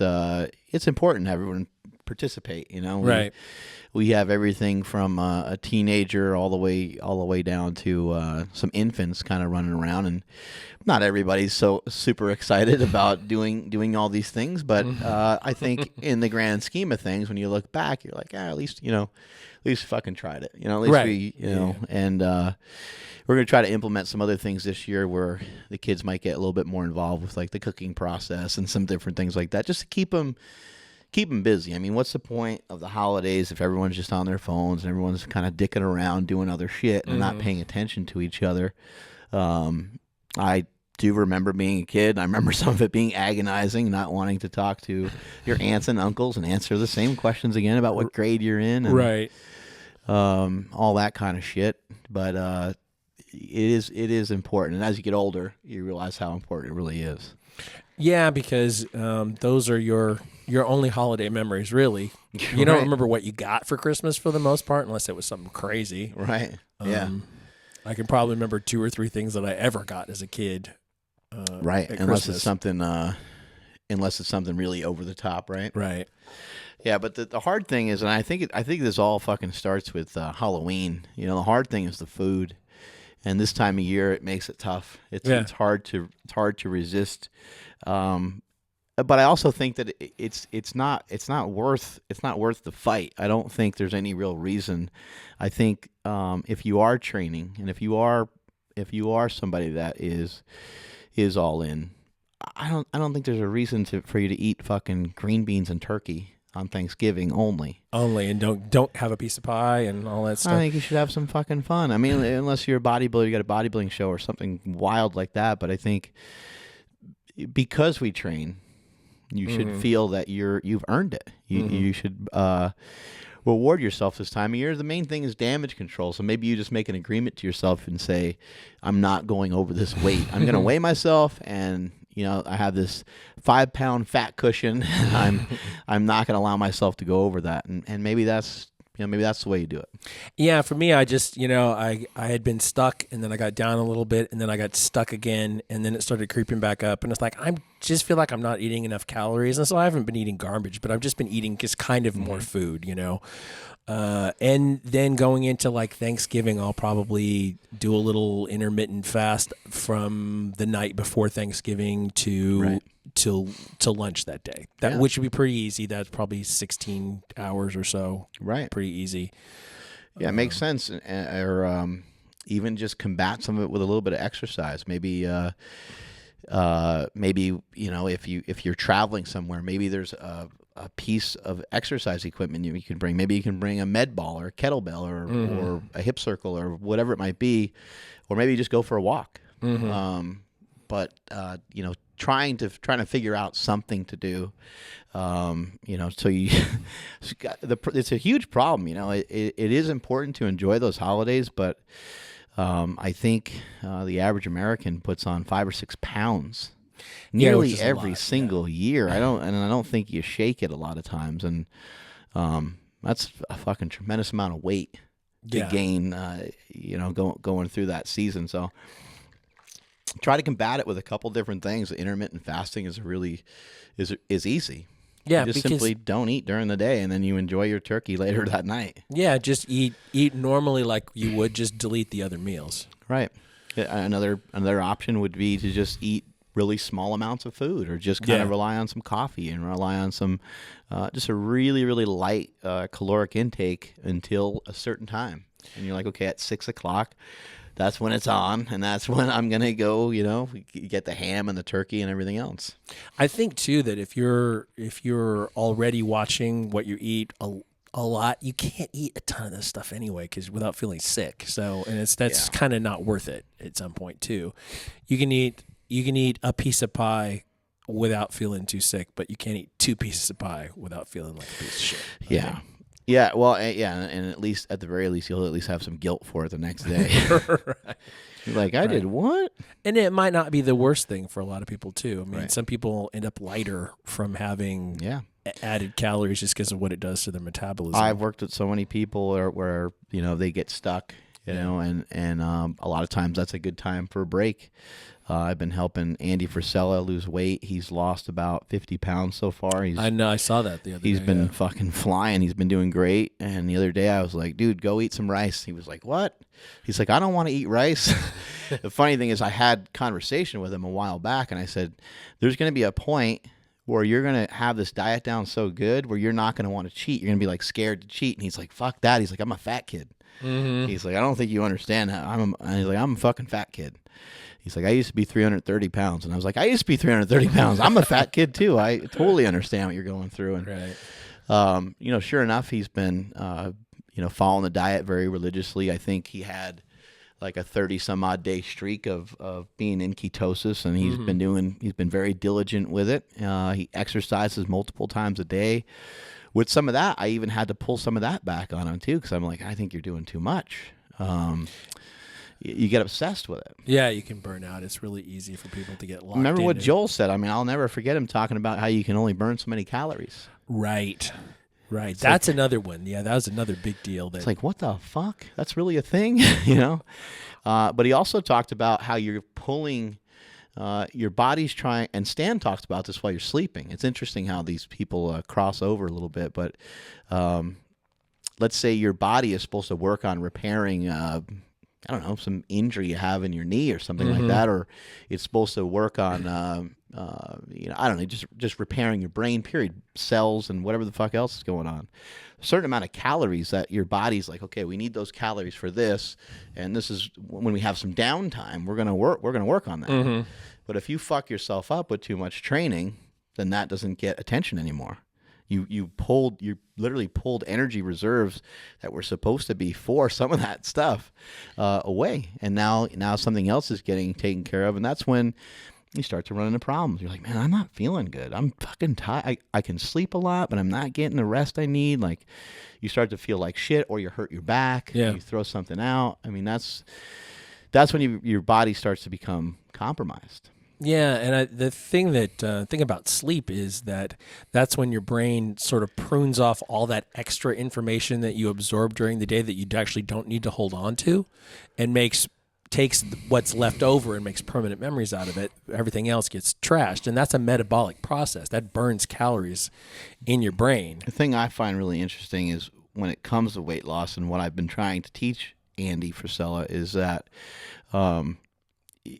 important to have everyone participate, right. We have everything from a teenager all the way down to some infants kind of running around, and not everybody's so super excited about doing all these things. But I think in the grand scheme of things, when you look back, you're like, at least fucking tried it. At least right. And we're going to try to implement some other things this year where the kids might get a little bit more involved with like the cooking process and some different things like that, just to keep them busy. I mean, what's the point of the holidays if everyone's just on their phones and everyone's kind of dicking around doing other shit and not paying attention to each other? I do remember being a kid. I remember some of it being agonizing, not wanting to talk to your aunts and uncles and answer the same questions again about what grade you're in, and, right? All that kind of shit. But it is important, and as you get older, you realize how important it really is. Yeah, because those are your only holiday memories, really. You don't remember what you got for Christmas for the most part, unless it was something crazy. Right. Yeah. I can probably remember 2 or 3 things that I ever got as a kid. Right. Unless it's something really over the top, right? Right. Yeah, but the hard thing is, and I think this all fucking starts with Halloween. The hard thing is the food. And this time of year, it makes it tough. It's hard to resist. But I also think that it's not worth the fight. I don't think there's any real reason. I think if you are training and if you are somebody that is all in, I don't think there's a reason for you to eat fucking green beans and turkey on Thanksgiving only, and don't have a piece of pie and all that stuff. I think you should have some fucking fun. I mean, unless you're a bodybuilder, you got a bodybuilding show or something wild like that. But I think because we train, you should feel that you've earned it. You should reward yourself this time of year. The main thing is damage control. So maybe you just make an agreement to yourself and say, I'm not going over this weight. I'm going to weigh myself, and I have this 5-pound fat cushion. And I'm not going to allow myself to go over that. And maybe that's the way you do it. Yeah, for me, I just, I had been stuck, and then I got down a little bit, and then I got stuck again, and then it started creeping back up, and it's like, I just feel like I'm not eating enough calories, and so I haven't been eating garbage, but I've just been eating just kind of more food, and then going into like Thanksgiving, I'll probably do a little intermittent fast from the night before Thanksgiving to lunch that day. Which would be pretty easy. That's probably 16 hours or so. Right. Pretty easy. Yeah, it makes sense. Or even just combat some of it with a little bit of exercise. Maybe if you're traveling somewhere, maybe there's a piece of exercise equipment you can bring. Maybe you can bring a med ball or a kettlebell or a hip circle or whatever it might be, or maybe you just go for a walk. But trying to figure out something to do, so you, it's a huge problem. It is important to enjoy those holidays, but I think the average American puts on 5 or 6 pounds nearly every single year. I don't think you shake it a lot of times, and that's a fucking tremendous amount of weight to gain. Going through that season, so. Try to combat it with a couple different things. Intermittent fasting is easy. Yeah, you just because simply don't eat during the day, and then you enjoy your turkey later that night. yeah, just eat normally like you would. Just delete the other meals. Right. Another option would be to just eat really small amounts of food, or just kind of rely on some coffee and rely on some just a really, really light caloric intake until a certain time. And you're like, okay, at 6 o'clock, that's when it's on, and that's when I'm going to go, get the ham and the turkey and everything else. I think too that if you're already watching what you eat a lot, you can't eat a ton of this stuff anyway because without feeling sick. So, and that's kind of not worth it at some point too. You can eat a piece of pie without feeling too sick, but you can't eat 2 pieces of pie without feeling like a piece of shit. Okay? Yeah. Yeah, well, and at the very least, you'll at least have some guilt for it the next day. Right. You're like, I did what? And it might not be the worst thing for a lot of people too. I mean, Right. some people end up lighter from having added calories just because of what it does to their metabolism. I've worked with so many people where they get stuck, and a lot of times that's a good time for a break. I've been helping Andy Frisella lose weight. He's lost about 50 pounds so far. I know. I saw that the other day. He's been fucking flying. He's been doing great. And the other day I was like, dude, go eat some rice. He was like, what? He's like, I don't want to eat rice. The funny thing is I had conversation with him a while back, and I said, there's going to be a point where you're going to have this diet down so good where you're not going to want to cheat. You're going to be like scared to cheat. And he's like, fuck that. He's like, I'm a fat kid. Mm-hmm. He's like, I don't think you understand how I'm a fucking fat kid. He's like, I used to be 330 pounds. And I was like, I used to be 330 pounds. I'm a fat kid too. I totally understand what you're going through. And, right. Sure enough, he's been, following the diet very religiously. I think he had like a 30 some odd day streak of being in ketosis, and he's been very diligent with it. He exercises multiple times a day. With some of that, I even had to pull some of that back on him too, because I'm like, I think you're doing too much. You get obsessed with it. Yeah, you can burn out. It's really easy for people to get locked Remember what into. Joel said. I mean, I'll never forget him talking about how you can only burn so many calories. Right. That's another one. Yeah, that was another big deal. It's like, what the fuck? That's really a thing, But he also talked about how you're pulling, your body's trying, and Stan talks about this while you're sleeping. It's interesting how these people cross over a little bit, but let's say your body is supposed to work on repairing some injury you have in your knee or something like that, or it's supposed to work on, just repairing your brain, period, cells and whatever the fuck else is going on. A certain amount of calories that your body's like, okay, we need those calories for this, and this is when we have some downtime, we're gonna work on that. Mm-hmm. But if you fuck yourself up with too much training, then that doesn't get attention anymore. You literally pulled energy reserves that were supposed to be for some of that stuff away, and now something else is getting taken care of, and that's when you start to run into problems. You're like, man, I'm not feeling good. I'm fucking tired. I can sleep a lot, but I'm not getting the rest I need. Like, you start to feel like shit, or you hurt your back. Yeah. You throw something out. I mean, that's when your body starts to become compromised. Yeah, and the thing about sleep is that's when your brain sort of prunes off all that extra information that you absorb during the day that you actually don't need to hold on to, and takes what's left over and makes permanent memories out of it. Everything else gets trashed, and that's a metabolic process that burns calories in your brain. The thing I find really interesting is when it comes to weight loss, and what I've been trying to teach Andy Frisella is that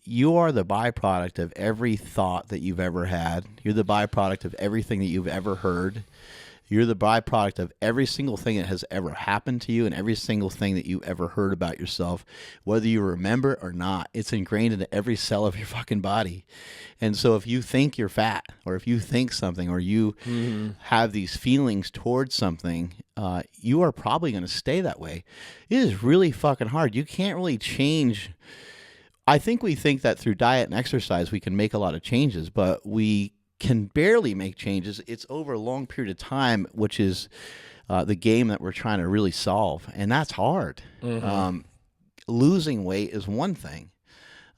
you are the byproduct of every thought that you've ever had. You're the byproduct of everything that you've ever heard. You're the byproduct of every single thing that has ever happened to you, and every single thing that you ever heard about yourself, whether you remember or not. It's ingrained into every cell of your fucking body. And so if you think you're fat, or if you think something, or you have these feelings towards something, you are probably going to stay that way. It is really fucking hard. You can't really change. I think we think that through diet and exercise we can make a lot of changes, but we can barely make changes. It's over a long period of time, which is the game that we're trying to really solve, and that's hard. Losing weight is one thing.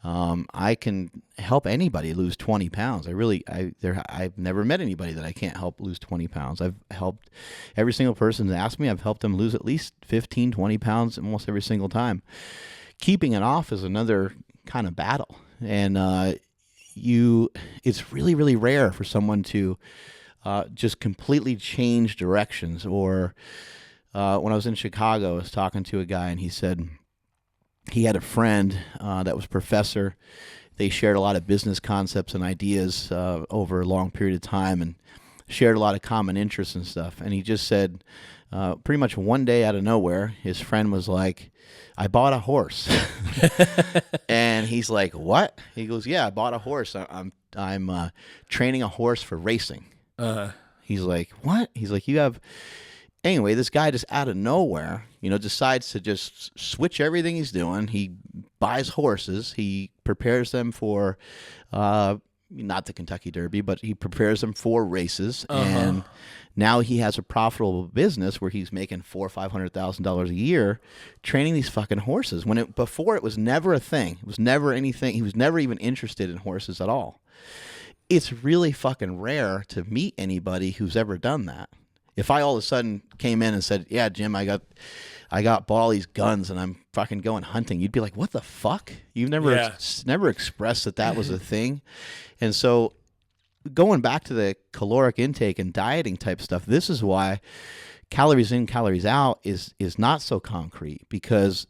I can help anybody lose 20 pounds. I've never met anybody that I can't help lose 20 pounds. I've helped every single person that asked me. I've helped them lose at least 15, 20 pounds almost every single time. Keeping it off is another kind of battle, and it's really, really rare for someone to just completely change directions. Or when I was in Chicago, I was talking to a guy, and he said he had a friend that was a professor. They shared a lot of business concepts and ideas over a long period of time, and shared a lot of common interests and stuff. And he just said, pretty much one day out of nowhere, his friend was like, I bought a horse. And he's like, what? He goes, yeah, I bought a horse. I'm training a horse for racing. He's like, what? He's like, you have... Anyway, this guy just out of nowhere, decides to just switch everything he's doing. He buys horses. He prepares them for, not the Kentucky Derby, but he prepares them for races. And now he has a profitable business where he's making $400,000 or $500,000 a year training these fucking horses. Before it was never a thing. It was never anything. He was never even interested in horses at all. It's really fucking rare to meet anybody who's ever done that. If I all of a sudden came in and said, yeah, Jim, I bought all these guns and I'm fucking going hunting, you'd be like, what the fuck? You've never expressed that was a thing. And so going back to the caloric intake and dieting type stuff, this is why calories in, calories out is not so concrete, because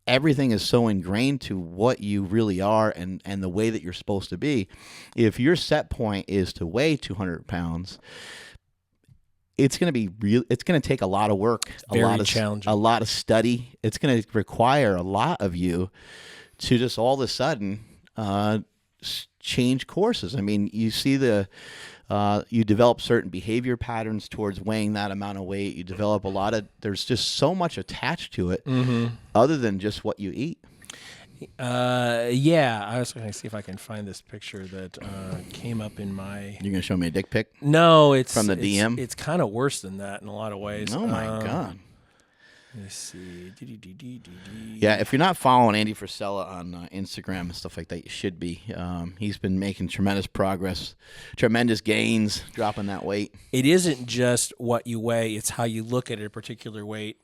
everything is so ingrained to what you really are and the way that you're supposed to be. If your set point is to weigh 200 pounds, it's going to be real. It's going to take a lot of work, a lot of study. It's going to require a lot of you to just all of a sudden change courses. I mean, you see you develop certain behavior patterns towards weighing that amount of weight. You develop there's just so much attached to it, other than just what you eat. Yeah, I was going to see if I can find this picture that came up in my... You're going to show me a dick pic? No, it's... From the DM? It's kind of worse than that in a lot of ways. Oh, my God. Let's see. Yeah, if you're not following Andy Frisella on Instagram and stuff like that, you should be. He's been making tremendous progress, tremendous gains, dropping that weight. It isn't just what you weigh, it's how you look at a particular weight.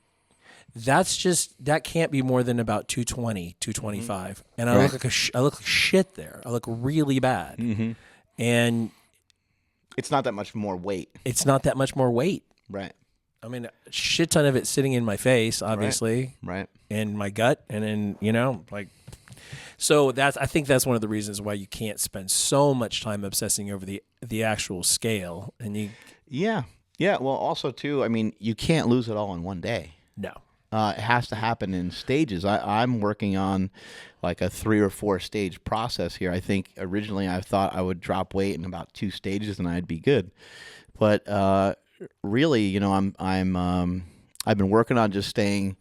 That can't be more than about 220, 225. And I look like shit there. I look really bad. And it's not that much more weight. It's not that much more weight. Right. I mean, a shit ton of it sitting in my face, obviously. Right. And my gut. And then, so I think that's one of the reasons why you can't spend so much time obsessing over the actual scale. And Yeah. Well, also, too, I mean, you can't lose it all in one day. No. It has to happen in stages. I'm working on like a 3 or 4 stage process here. I think originally I thought I would drop weight in about 2 stages and I'd be good. But really, I've been working on just staying.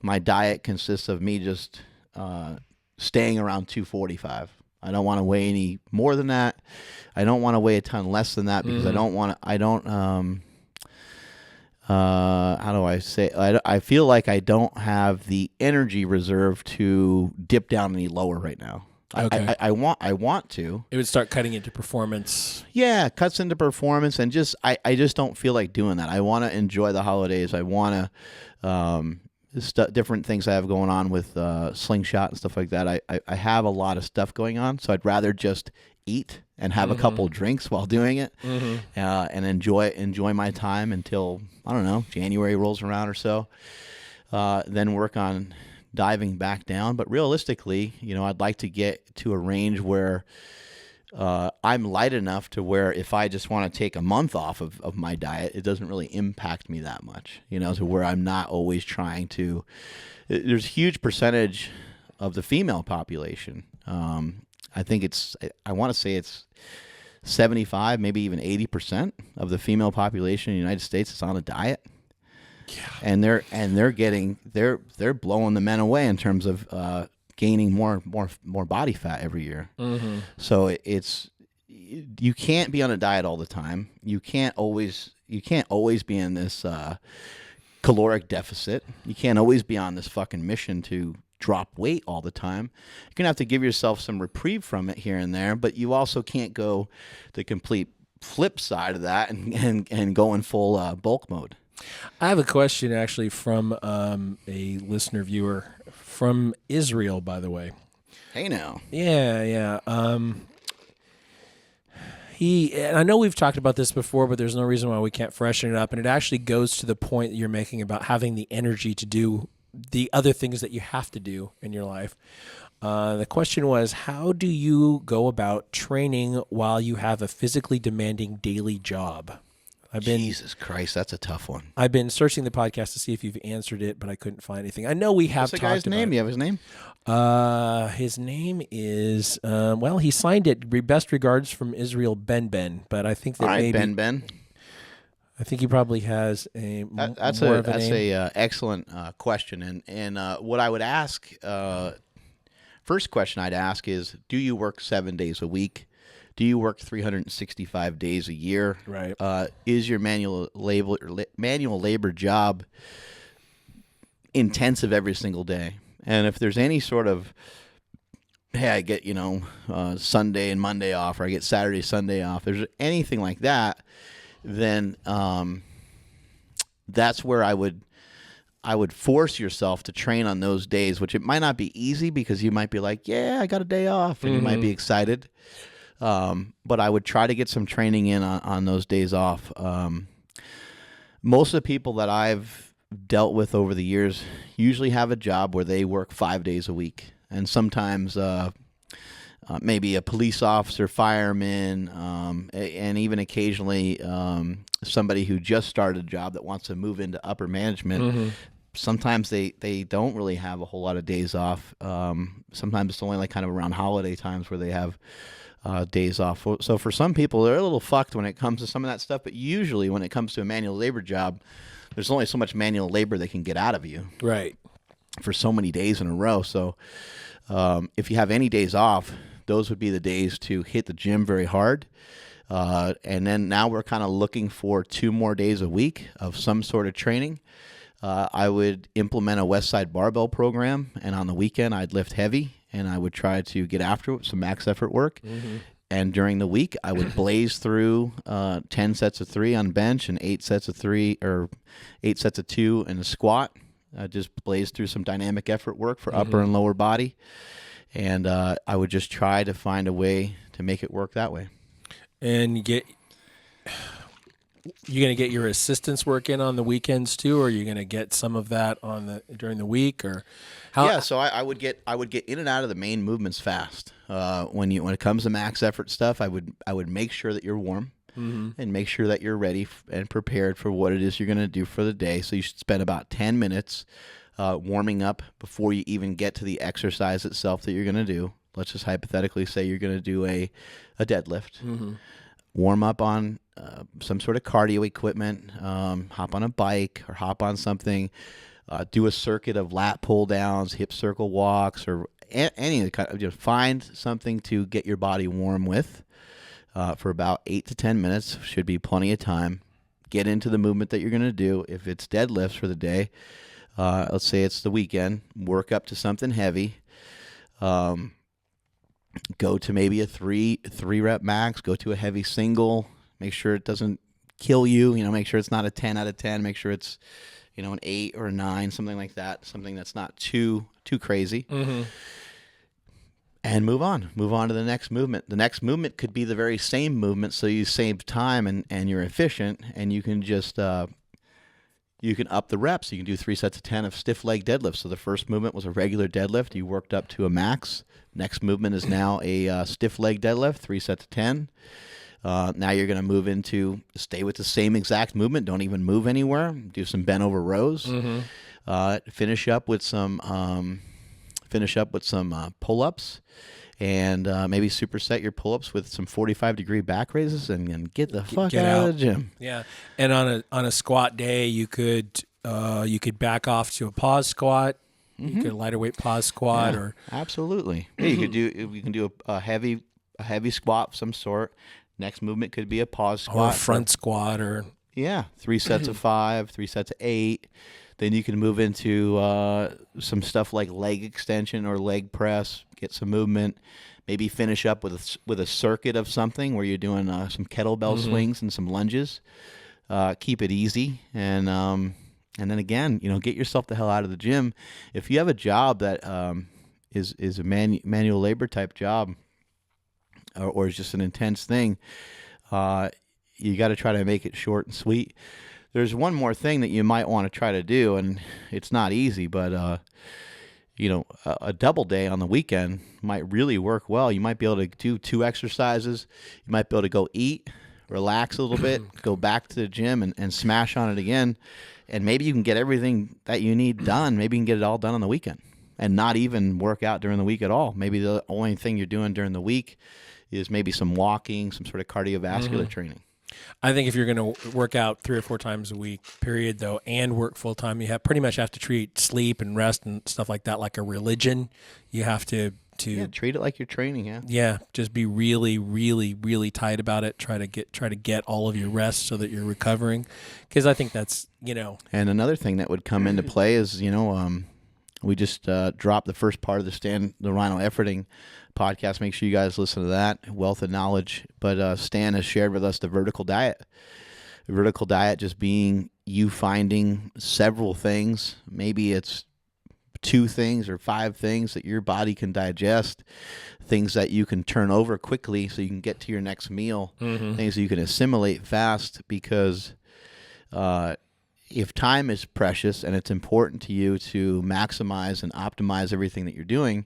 My diet consists of me just staying around 245. I don't want to weigh any more than that. I don't want to weigh a ton less than that because how do I say? I feel like I don't have the energy reserve to dip down any lower right now. Okay. I want to. It would start cutting into performance. Yeah, cuts into performance, and I just don't feel like doing that. I want to enjoy the holidays. I want to different things I have going on with Slingshot and stuff like that. I have a lot of stuff going on, so I'd rather just eat and have a couple drinks while doing it, and enjoy my time until, I don't know, January rolls around or so. Then work on diving back down. But realistically, I'd like to get to a range where I'm light enough to where if I just want to take a month off of my diet, it doesn't really impact me that much, to where I'm not always trying to. There's a huge percentage of the female population. I think I want to say it's 75, maybe even 80% of the female population in the United States is on a diet. Yeah. And they're blowing the men away in terms of gaining more body fat every year. So you can't be on a diet all the time. You can't always be in this caloric deficit. You can't always be on this fucking mission to drop weight all the time. You're going to have to give yourself some reprieve from it here and there, but you also can't go the complete flip side of that and go in full bulk mode. I have a question actually from a listener viewer from Israel, by the way. Hey now. Yeah. And I know we've talked about this before, but there's no reason why we can't freshen it up. And it actually goes to the point that you're making about having the energy to do the other things that you have to do in your life. The question was, how do you go about training while you have a physically demanding daily job? Jesus Christ, that's a tough one. I've been searching the podcast to see if you've answered it, but I couldn't find anything. I know we have What's the talked guy's name? about You have his name? his name is, he signed it, best regards from Israel Ben, but I think that All right, maybe... Ben. I think he probably has a That's more a of a name. excellent question, and what I would ask, first question I'd ask is, do you work 7 days a week? Do you work 365 days a year? Right. Is your manual labor job intensive every single day? And if there's any sort of, hey, I get Sunday and Monday off, or I get Saturday, Sunday off, if there's anything like that, then that's where I would force yourself to train on those days, which it might not be easy because you might be like, yeah, I got a day off, and you might be excited. But I would try to get some training in on those days off. Most of the people that I've dealt with over the years usually have a job where they work 5 days a week, and sometimes maybe a police officer, fireman, and even occasionally somebody who just started a job that wants to move into upper management. Sometimes they don't really have a whole lot of days off. Sometimes it's only like kind of around holiday times where they have days off. So for some people, they're a little fucked when it comes to some of that stuff. But usually when it comes to a manual labor job, there's only so much manual labor they can get out of you. Right. For so many days in a row. So if you have any days off, those would be the days to hit the gym very hard. And then now we're kind of looking for 2 more days a week of some sort of training. I would implement a West Side barbell program, and on the weekend I'd lift heavy, and I would try to get after it with some max effort work. And during the week, I would blaze through 10 sets of 3 on bench and 8 sets of 3 or 8 sets of 2 in a squat. Just blaze through some dynamic effort work for upper and lower body. And I would just try to find a way to make it work that way. And you're going to get your assistance work in on the weekends too, or are you going to get some of that during the week, or how? Yeah, so I would get in and out of the main movements fast. When it comes to max effort stuff, I would make sure that you're warm and make sure that you're ready and prepared for what it is you're going to do for the day. So you should spend about 10 minutes warming up before you even get to the exercise itself that you're going to do. Let's just hypothetically say you're going to do a deadlift. Warm up on some sort of cardio equipment, hop on a bike or hop on something, do a circuit of lat pull downs, hip circle walks, or any of the kind of, just find something to get your body warm with for about 8 to 10 minutes. Should be plenty of time. Get into the movement that you're going to do. If it's deadlifts for the day, let's say it's the weekend, work up to something heavy. Go to maybe a three rep max, go to a heavy single, make sure it doesn't kill you, make sure it's not a 10 out of 10, make sure it's, an 8 or a 9, something like that, something that's not too crazy. And move on to the next movement. The next movement could be the very same movement, so you save time and you're efficient, and you can just, you can up the reps. You can do 3 sets of 10 of stiff leg deadlifts. So the first movement was a regular deadlift. You worked up to a max. Next movement is now a stiff leg deadlift, 3 sets of 10. Now you're going to move into stay with the same exact movement. Don't even move anywhere. Do some bent over rows. Finish up with some pull-ups, and maybe superset your pull-ups with some 45-degree back raises, and get the fuck out of the gym. Yeah, and on a squat day, you could back off to a pause squat. You could lighter weight pause squat, or absolutely. Yeah, you can do a heavy squat of some sort. Next movement could be a pause squat, or a front squat, or 3 sets of 5, 3 sets of 8. Then you can move into some stuff like leg extension or leg press, get some movement. Maybe finish up with a circuit of something where you're doing some kettlebell swings and some lunges. Keep it easy, and then again, get yourself the hell out of the gym. If you have a job that is a manual labor type job, or is just an intense thing, You got to try to make it short and sweet. There's one more thing that you might want to try to do, and it's not easy, but a double day on the weekend might really work well. You might be able to do 2 exercises. You might be able to go eat, relax a little bit, go back to the gym and smash on it again. And maybe you can get everything that you need done. Maybe you can get it all done on the weekend and not even work out during the week at all. Maybe the only thing you're doing during the week is maybe some walking, some sort of cardiovascular training. I think if you're going to work out 3 or 4 times a week, period, though, and work full time, you pretty much have to treat sleep and rest and stuff like that like a religion. You have to treat it like you're training. Just be really, really, really tight about it. Try to get all of your rest so that you're recovering, because I think that's And another thing that would come into play is we just dropped the first part of the Rhino Efforting podcast. Make sure you guys listen to that. Wealth of knowledge. But Stan has shared with us the vertical diet. The vertical diet just being you finding several things. Maybe it's 2 things or 5 things that your body can digest, things that you can turn over quickly so you can get to your next meal, things that you can assimilate fast, because if time is precious and it's important to you to maximize and optimize everything that you're doing,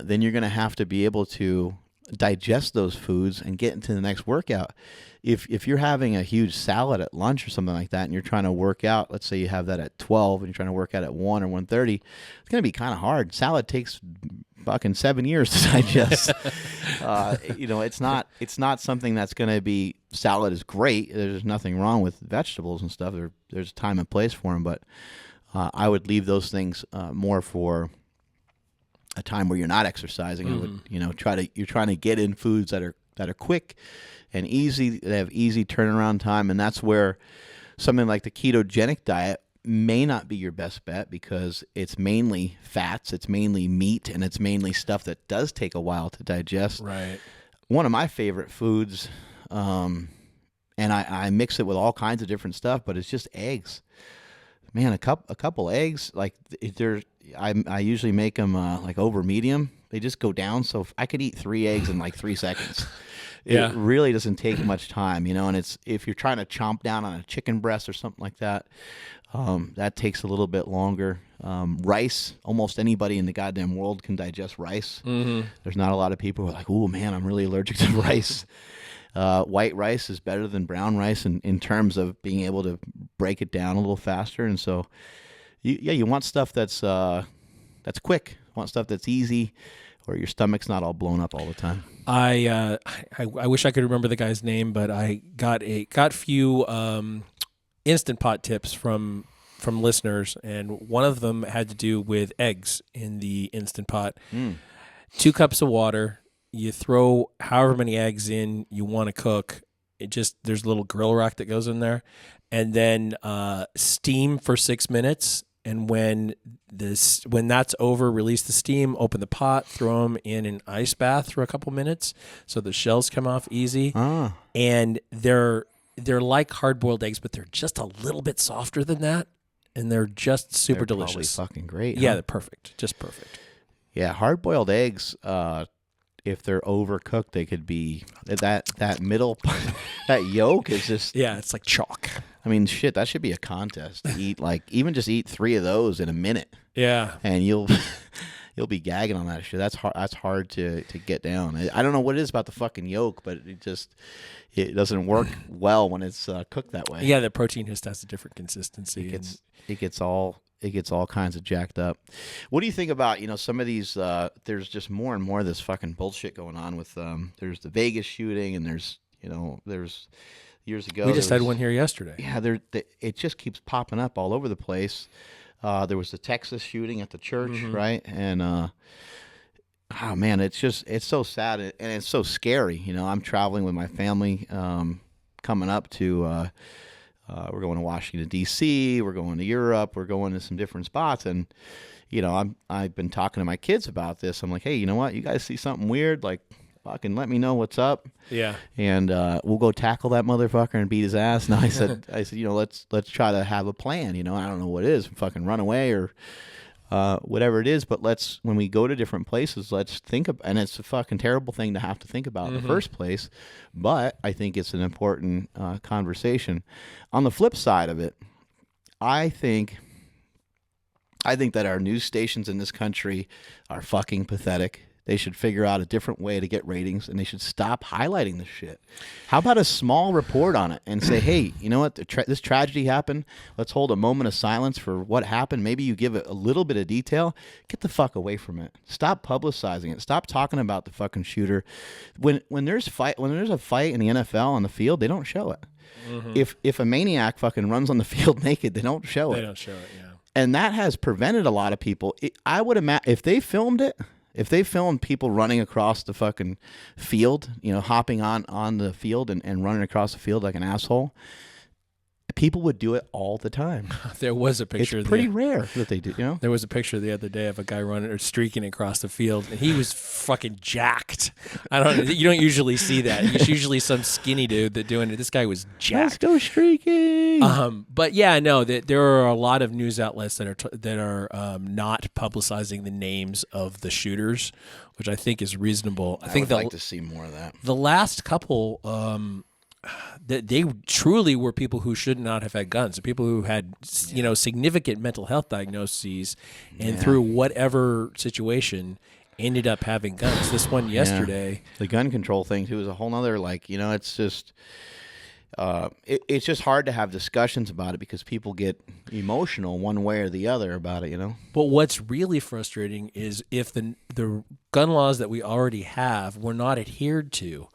then you're going to have to be able to digest those foods and get into the next workout. If you're having a huge salad at lunch or something like that and you're trying to work out, let's say you have that at 12 and you're trying to work out at 1 or 1:30, it's going to be kind of hard. Salad takes fucking 7 years to digest. It's not something that's going to be, salad is great. There's nothing wrong with vegetables and stuff. There's a time and place for them, but I would leave those things more for a time where you're not exercising. I would, you're trying to get in foods that are quick and easy, that have easy turnaround time, and that's where something like the ketogenic diet may not be your best bet, because it's mainly fats, it's mainly meat, and it's mainly stuff that does take a while to digest. Right. One of my favorite foods, and I mix it with all kinds of different stuff, but it's just eggs. Man, a couple eggs, like I usually make them like over medium. They just go down, so I could eat 3 eggs in like 3 seconds. It really doesn't take much time, and it's, if you're trying to chomp down on a chicken breast or something like that, that takes a little bit longer. Rice, almost anybody in the goddamn world can digest rice. There's not a lot of people who are like, oh man, I'm really allergic to rice. White rice is better than brown rice in terms of being able to break it down a little faster. And so, you want stuff that's quick. You want stuff that's easy, where your stomach's not all blown up all the time. I wish I could remember the guy's name, but I got few Instant Pot tips from listeners, and one of them had to do with eggs in the Instant Pot. 2 cups of water. You throw however many eggs in you want to cook. There's a little grill rack that goes in there, and then steam for 6 minutes. And when that's over, release the steam, open the pot, throw them in an ice bath for a couple minutes so the shells come off easy. And they're like hard-boiled eggs, but they're just a little bit softer than that, and they're just super delicious. Probably fucking great. Yeah, they're perfect. Just perfect. Yeah, hard-boiled eggs, if they're overcooked, they could be that middle that yolk is just, it's like chalk. I mean, shit, that should be a contest to eat, like, even just eat 3 of those in a minute. Yeah. And you'll be gagging on that shit. That's hard to get down. I don't know what it is about the fucking yolk, but it doesn't work well when it's cooked that way. Yeah, the protein just has a different consistency. It gets all kinds of jacked up. What do you think about, some of these, there's just more and more of this fucking bullshit going on with, there's the Vegas shooting, and there's years ago. We just had one here yesterday. Yeah, it just keeps popping up all over the place. There was the Texas shooting at the church, right? And, oh man, it's so sad, and it's so scary. I'm traveling with my family, coming up to, we're going to Washington, D.C., we're going to Europe, we're going to some different spots, and, I've been talking to my kids about this. I'm like, hey, you know what? You guys see something weird? Like, fucking let me know what's up. Yeah. And we'll go tackle that motherfucker and beat his ass. And I said, let's try to have a plan. I don't know what it is, fucking run away or whatever it is. But when we go to different places, let's think about, and it's a fucking terrible thing to have to think about in the first place, but I think it's an important conversation. On the flip side of it, I think that our news stations in this country are fucking pathetic. They should figure out a different way to get ratings, and they should stop highlighting this shit. How about a small report on it and say, hey, you know what? This tragedy happened. Let's hold a moment of silence for what happened. Maybe you give it a little bit of detail. Get the fuck away from it. Stop publicizing it. Stop talking about the fucking shooter. When there's a fight in the NFL on the field, they don't show it. If a maniac fucking runs on the field naked, they don't show it. They don't show it, yeah. And that has prevented a lot of people. I would imagine if they filmed people running across the fucking field, hopping on the field and running across the field like an asshole, people would do it all the time. There was a picture. It's pretty rare that they do, There was a picture the other day of a guy running or streaking across the field, and he was fucking jacked. You don't usually see that. It's usually some skinny dude that doing it. This guy was jacked. Let's go streaking. But yeah, no, there are a lot of news outlets that are not publicizing the names of the shooters, which I think is reasonable. I think would like to see more of that. The last couple. They truly were people who should not have had guns. People who had, significant mental health diagnoses, and through whatever situation, ended up having guns. This one yesterday, the gun control thing too is a whole nother. It's just, it's just hard to have discussions about it because people get emotional one way or the other about it. But what's really frustrating is if the gun laws that we already have were not adhered to.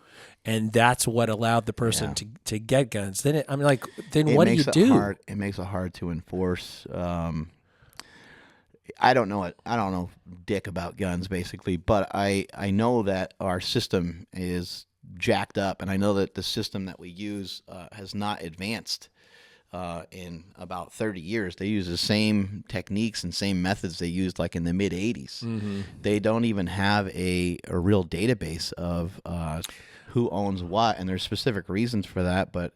And that's what allowed the person to get guns. Then what do you do? It makes it hard to enforce. I don't know dick about guns basically, but I know that our system is jacked up, and I know that the system that we use has not advanced in about 30 years. They use the same techniques and same methods they used like in the mid 80s. They don't even have a real database of who owns what, and there's specific reasons for that, but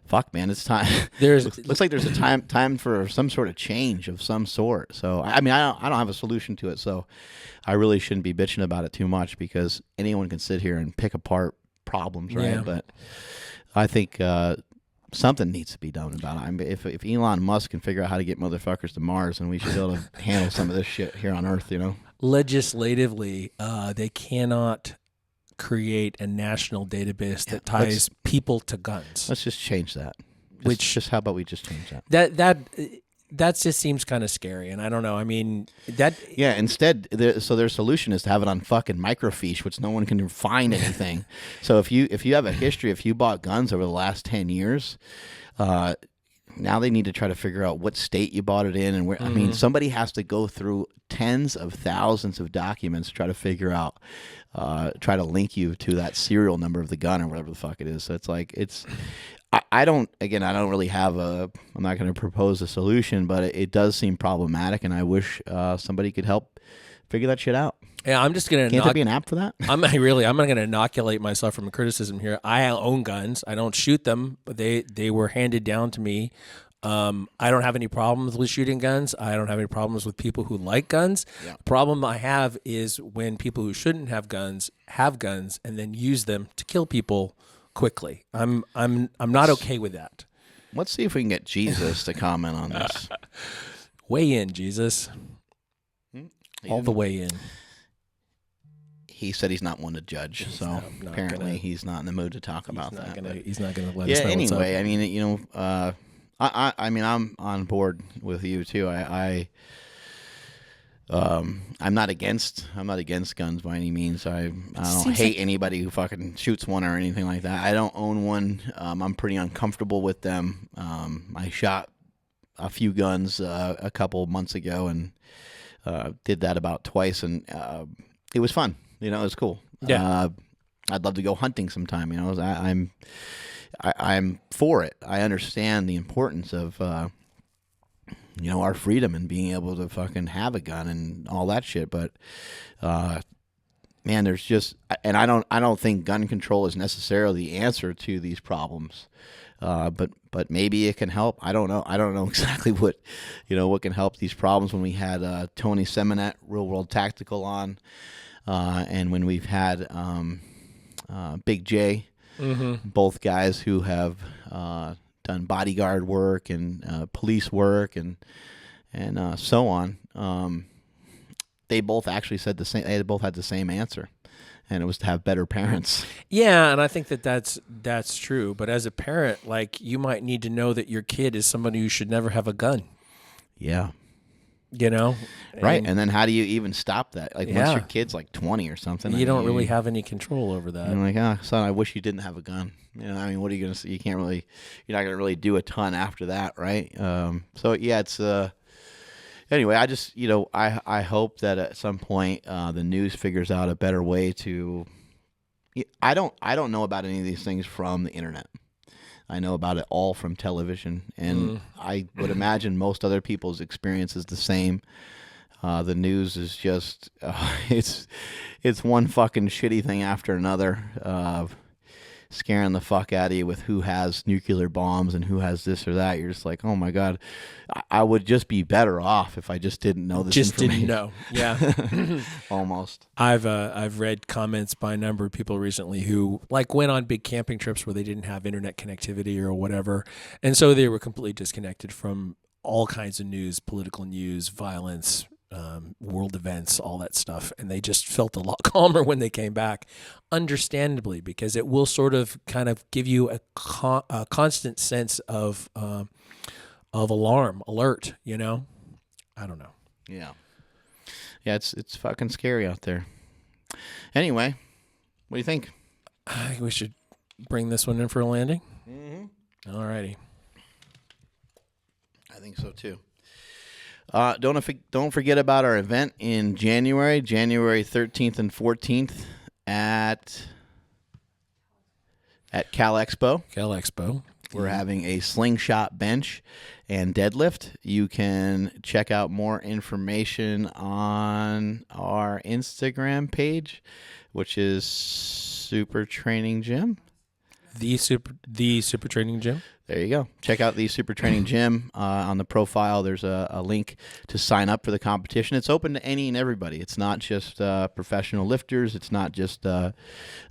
fuck, man, it's time. Looks like there's a time for some sort of change of some sort. So I don't have a solution to it, so I really shouldn't be bitching about it too much because anyone can sit here and pick apart problems, right? Yeah. But I think something needs to be done about it. If Elon Musk can figure out how to get motherfuckers to Mars, then we should be able to handle some of this shit here on Earth, Legislatively, they cannot create a national database that ties people to guns. Let's just change that. How about we just change that? That just seems kind of scary, and I don't know. Instead, their solution is to have it on fucking microfiche, which no one can find anything. So if you have a history, if you bought guns over the last 10 years, now they need to try to figure out what state you bought it in and where. Somebody has to go through tens of thousands of documents to try to figure out, try to link you to that serial number of the gun or whatever the fuck it is. So I don't really have I'm not going to propose a solution, but it does seem problematic, and I wish somebody could help figure that shit out. Yeah, I'm just gonna. Can't there be an app for that? I'm not going to inoculate myself from a criticism here. I own guns. I don't shoot them, but they were handed down to me. I don't have any problems with shooting guns. I don't have any problems with people who like guns. Yeah. The problem I have is when people who shouldn't have guns and then use them to kill people quickly. I'm not okay with that. Let's see if we can get Jesus to comment on this. Weigh in, Jesus. All the way in. He said he's not one to judge, so apparently he's not in the mood to talk about that. He's not going to let us know. Anyway, I'm on board with you too. I'm not against guns by any means. I don't hate anybody who fucking shoots one or anything like that. I don't own one. I'm pretty uncomfortable with them. I shot a few guns a couple months ago and did that about twice, and it was fun. It was cool. Yeah. I'd love to go hunting sometime. I'm for it. I understand the importance of our freedom and being able to fucking have a gun and all that shit. But man, there's just, and I don't think gun control is necessarily the answer to these problems. But maybe it can help. I don't know. I don't know exactly what can help these problems. When we had Tony Seminette, Real World Tactical on, and when we've had Big J, both guys who have done bodyguard work and police work and so on. They both actually said the same. They both had the same answer, and it was to have better parents. Yeah, and I think that's true. But as a parent, like, you might need to know that your kid is somebody who should never have a gun. Yeah. Right. And then how do you even stop that? Like, once your kid's like 20 or something, you don't really have any control over that. You're like, son, I wish you didn't have a gun. I mean, what are you going to say? You're not going to really do a ton after that, right? So yeah, it's anyway, I just, I hope that at some point the news figures out a better way to. I don't know about any of these things from the internet. I know about it all from television, and I would imagine most other people's experience is the same. The news is just it's one fucking shitty thing after another, scaring the fuck out of you with who has nuclear bombs and who has this or that. You're just like, oh my God, I would just be better off if I just didn't know this information. Didn't know. Yeah. Almost. I've read comments by a number of people recently who like went on big camping trips where they didn't have internet connectivity or whatever, and so they were completely disconnected from all kinds of news, political news, violence, world events, all that stuff, and they just felt a lot calmer when they came back, understandably, because it will sort of kind of give you a constant sense of alert. I don't know. Yeah, it's fucking scary out there. Anyway, what do you think? I think we should bring this one in for a landing. All righty. I think so too. Don't forget about our event in January 13th and 14th at Cal Expo. We're having a slingshot bench and deadlift. You can check out more information on our Instagram page, which is Super Training Gym. The Super Training Gym. There you go. Check out the Super Training Gym. On the profile, there's a link to sign up for the competition. It's open to any and everybody. It's not just professional lifters. It's not just a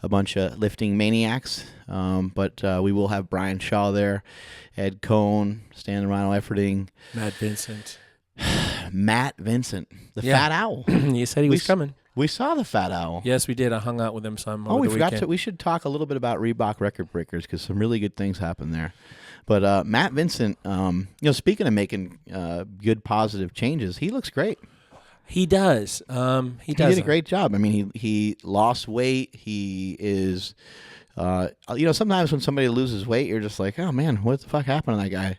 bunch of lifting maniacs. But we will have Brian Shaw there, Ed Cohn, Stan Rhino Efferding, Matt Vincent, the Fat Owl. He said he was coming. We saw the Fat Owl. Yes, we did. I hung out with him some. We forgot to. We should talk a little bit about Reebok Record Breakers because some really good things happen there. But Matt Vincent, speaking of making good positive changes, he looks great. He does. He did a great job. I mean, he lost weight. He is. Sometimes when somebody loses weight, you're just like, oh man, what the fuck happened to that guy?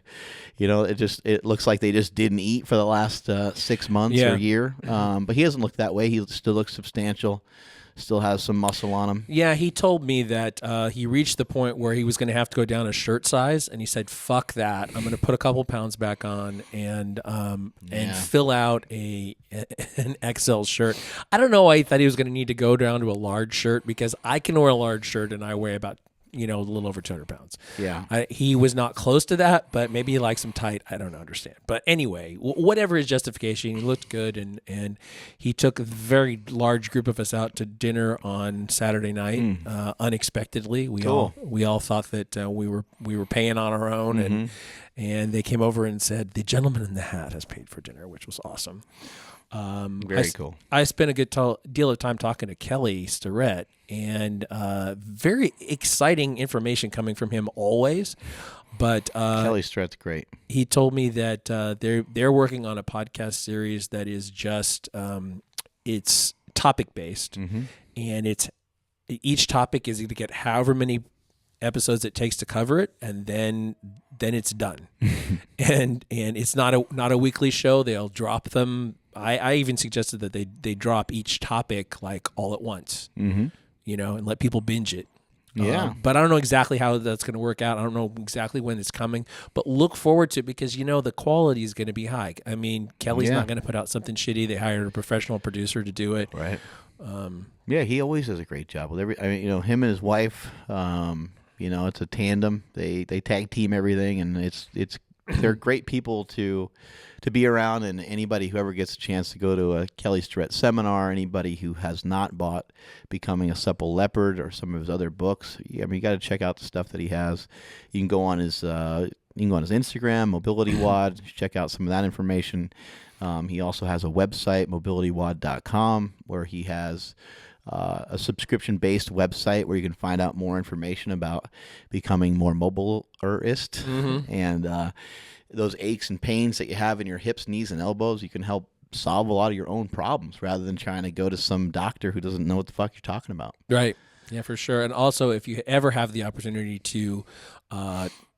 It looks like they just didn't eat for the last 6 months or year. But he doesn't look that way. He still looks substantial. Still has some muscle on him. Yeah, he told me that he reached the point where he was going to have to go down a shirt size, and he said, "Fuck that! I'm going to put a couple pounds back on and fill out an XL shirt." I don't know why he thought he was going to need to go down to a large shirt because I can wear a large shirt and I weigh about a little over 200 pounds. Yeah. He was not close to that, but maybe he likes them tight. I don't understand. But anyway, whatever his justification, he looked good, and he took a very large group of us out to dinner on Saturday night, unexpectedly. We all thought that we were paying on our own, and they came over and said, "The gentleman in the hat has paid for dinner," which was awesome. Very cool. I spent a good deal of time talking to Kelly Starrett, and very exciting information coming from him always. But Kelly Starrett's great. He told me that they're working on a podcast series that is just it's topic based, and each topic is going to get however many episodes it takes to cover it, and then it's done. and it's not a weekly show. They'll drop them. I even suggested that they drop each topic like all at once, and let people binge it. Yeah. But I don't know exactly how that's going to work out. I don't know exactly when it's coming, but look forward to it because, the quality is going to be high. I mean, Kelly's not going to put out something shitty. They hired a professional producer to do it. Right. He always does a great job with him and his wife, You know, it's a tandem. They tag team everything, and they're great people to be around. And anybody who ever gets a chance to go to a Kelly Starrett seminar, anybody who has not bought Becoming a Supple Leopard or some of his other books, I mean, you got to check out the stuff that he has. You can go on his Instagram, Mobility Wad, check out some of that information. He also has a website, mobilitywad.com, where he has a subscription-based website where you can find out more information about becoming more mobile-ist. And those aches and pains that you have in your hips, knees, and elbows, you can help solve a lot of your own problems rather than trying to go to some doctor who doesn't know what the fuck you're talking about. Right. Yeah, for sure. And also, if you ever have the opportunity to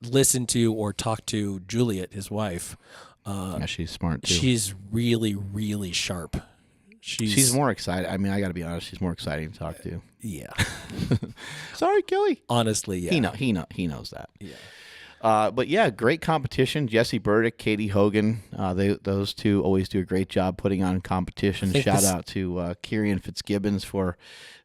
listen to or talk to Juliet, his wife, Yeah, she's smart too. she's really, really sharp. She's more excited. I mean, I got to be honest. She's more exciting to talk to. Yeah. Sorry, Kelly. Honestly, yeah. He knows that. Yeah. But yeah, great competition. Jesse Burdick, Katie Hogan, those two always do a great job putting on competition. Shout out to Kieran Fitzgibbons for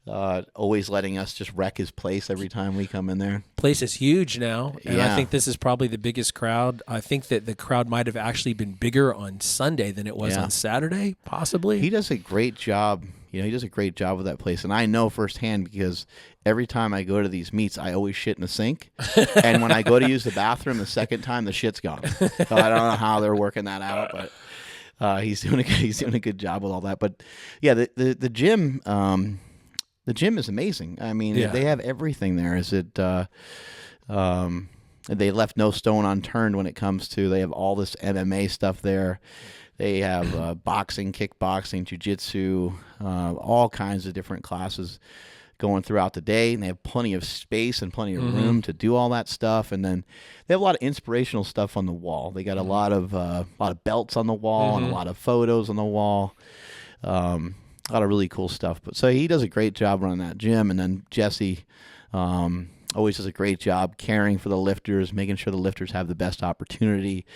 always letting us just wreck his place every time we come in there. Place is huge now, and Yeah. I think this is probably the biggest crowd. I think that the crowd might have actually been bigger on Sunday than it was Yeah. on Saturday, possibly. He does a great job. You know, he does a great job with that place, and I know firsthand because every time I go to these meets, I always shit in the sink, and when I go to use the bathroom the second time, the shit's gone. So I don't know how they're working that out, but he's doing a good job with all that. But yeah, the gym. The gym is amazing. I mean, Yeah. they have everything there. They left no stone unturned when it comes to. They have all this MMA stuff there. They have boxing, kickboxing, jiu-jitsu, all kinds of different classes going throughout the day. And they have plenty of space and plenty of room to do all that stuff. And then they have a lot of inspirational stuff on the wall. They got a lot of belts on the wall and a lot of photos on the wall. A lot of really cool stuff. But so he does a great job running that gym. And then Jesse always does a great job caring for the lifters, making sure the lifters have the best opportunity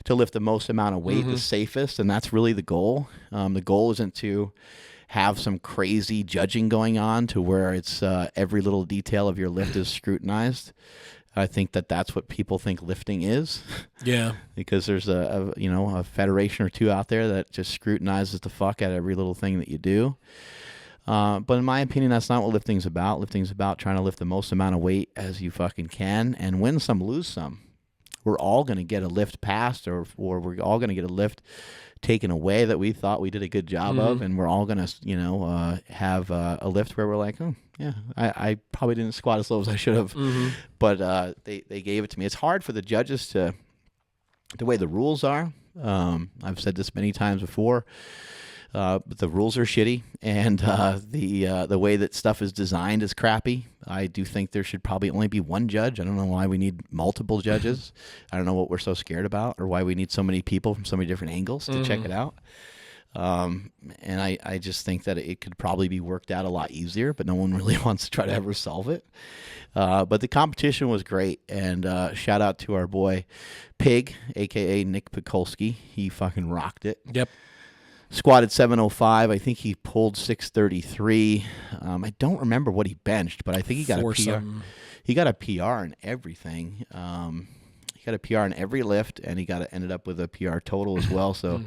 to lift the most amount of weight, the safest. And that's really the goal. The goal isn't to have some crazy judging going on to where it's every little detail of your lift is scrutinized. I think that's what people think lifting is. Yeah. Because there's a federation or two out there that just scrutinizes the fuck out of every little thing that you do. But in my opinion, that's not what lifting's about. Lifting's about trying to lift the most amount of weight as you fucking can and win some, lose some. We're all going to get a lift passed or we're all going to get a lift taken away that we thought we did a good job of, and we're all going to, have a lift where we're like, oh, yeah, I probably didn't squat as low as I should have, but they gave it to me. It's hard for the judges the way the rules are. I've said this many times before, but the rules are shitty, and the way that stuff is designed is crappy. I do think there should probably only be one judge. I don't know why we need multiple judges. I don't know what we're so scared about, or why we need so many people from so many different angles to check it out. And I just think that it could probably be worked out a lot easier, but no one really wants to try to ever solve it. But the competition was great, and shout out to our boy Pig, a.k.a. Nick Pikulski. He fucking rocked it. Yep. Squatted 705. I think he pulled 633. I don't remember what he benched, but I think he got a PR. He got a PR in everything. He got a PR in every lift, and he ended up with a PR total as well. So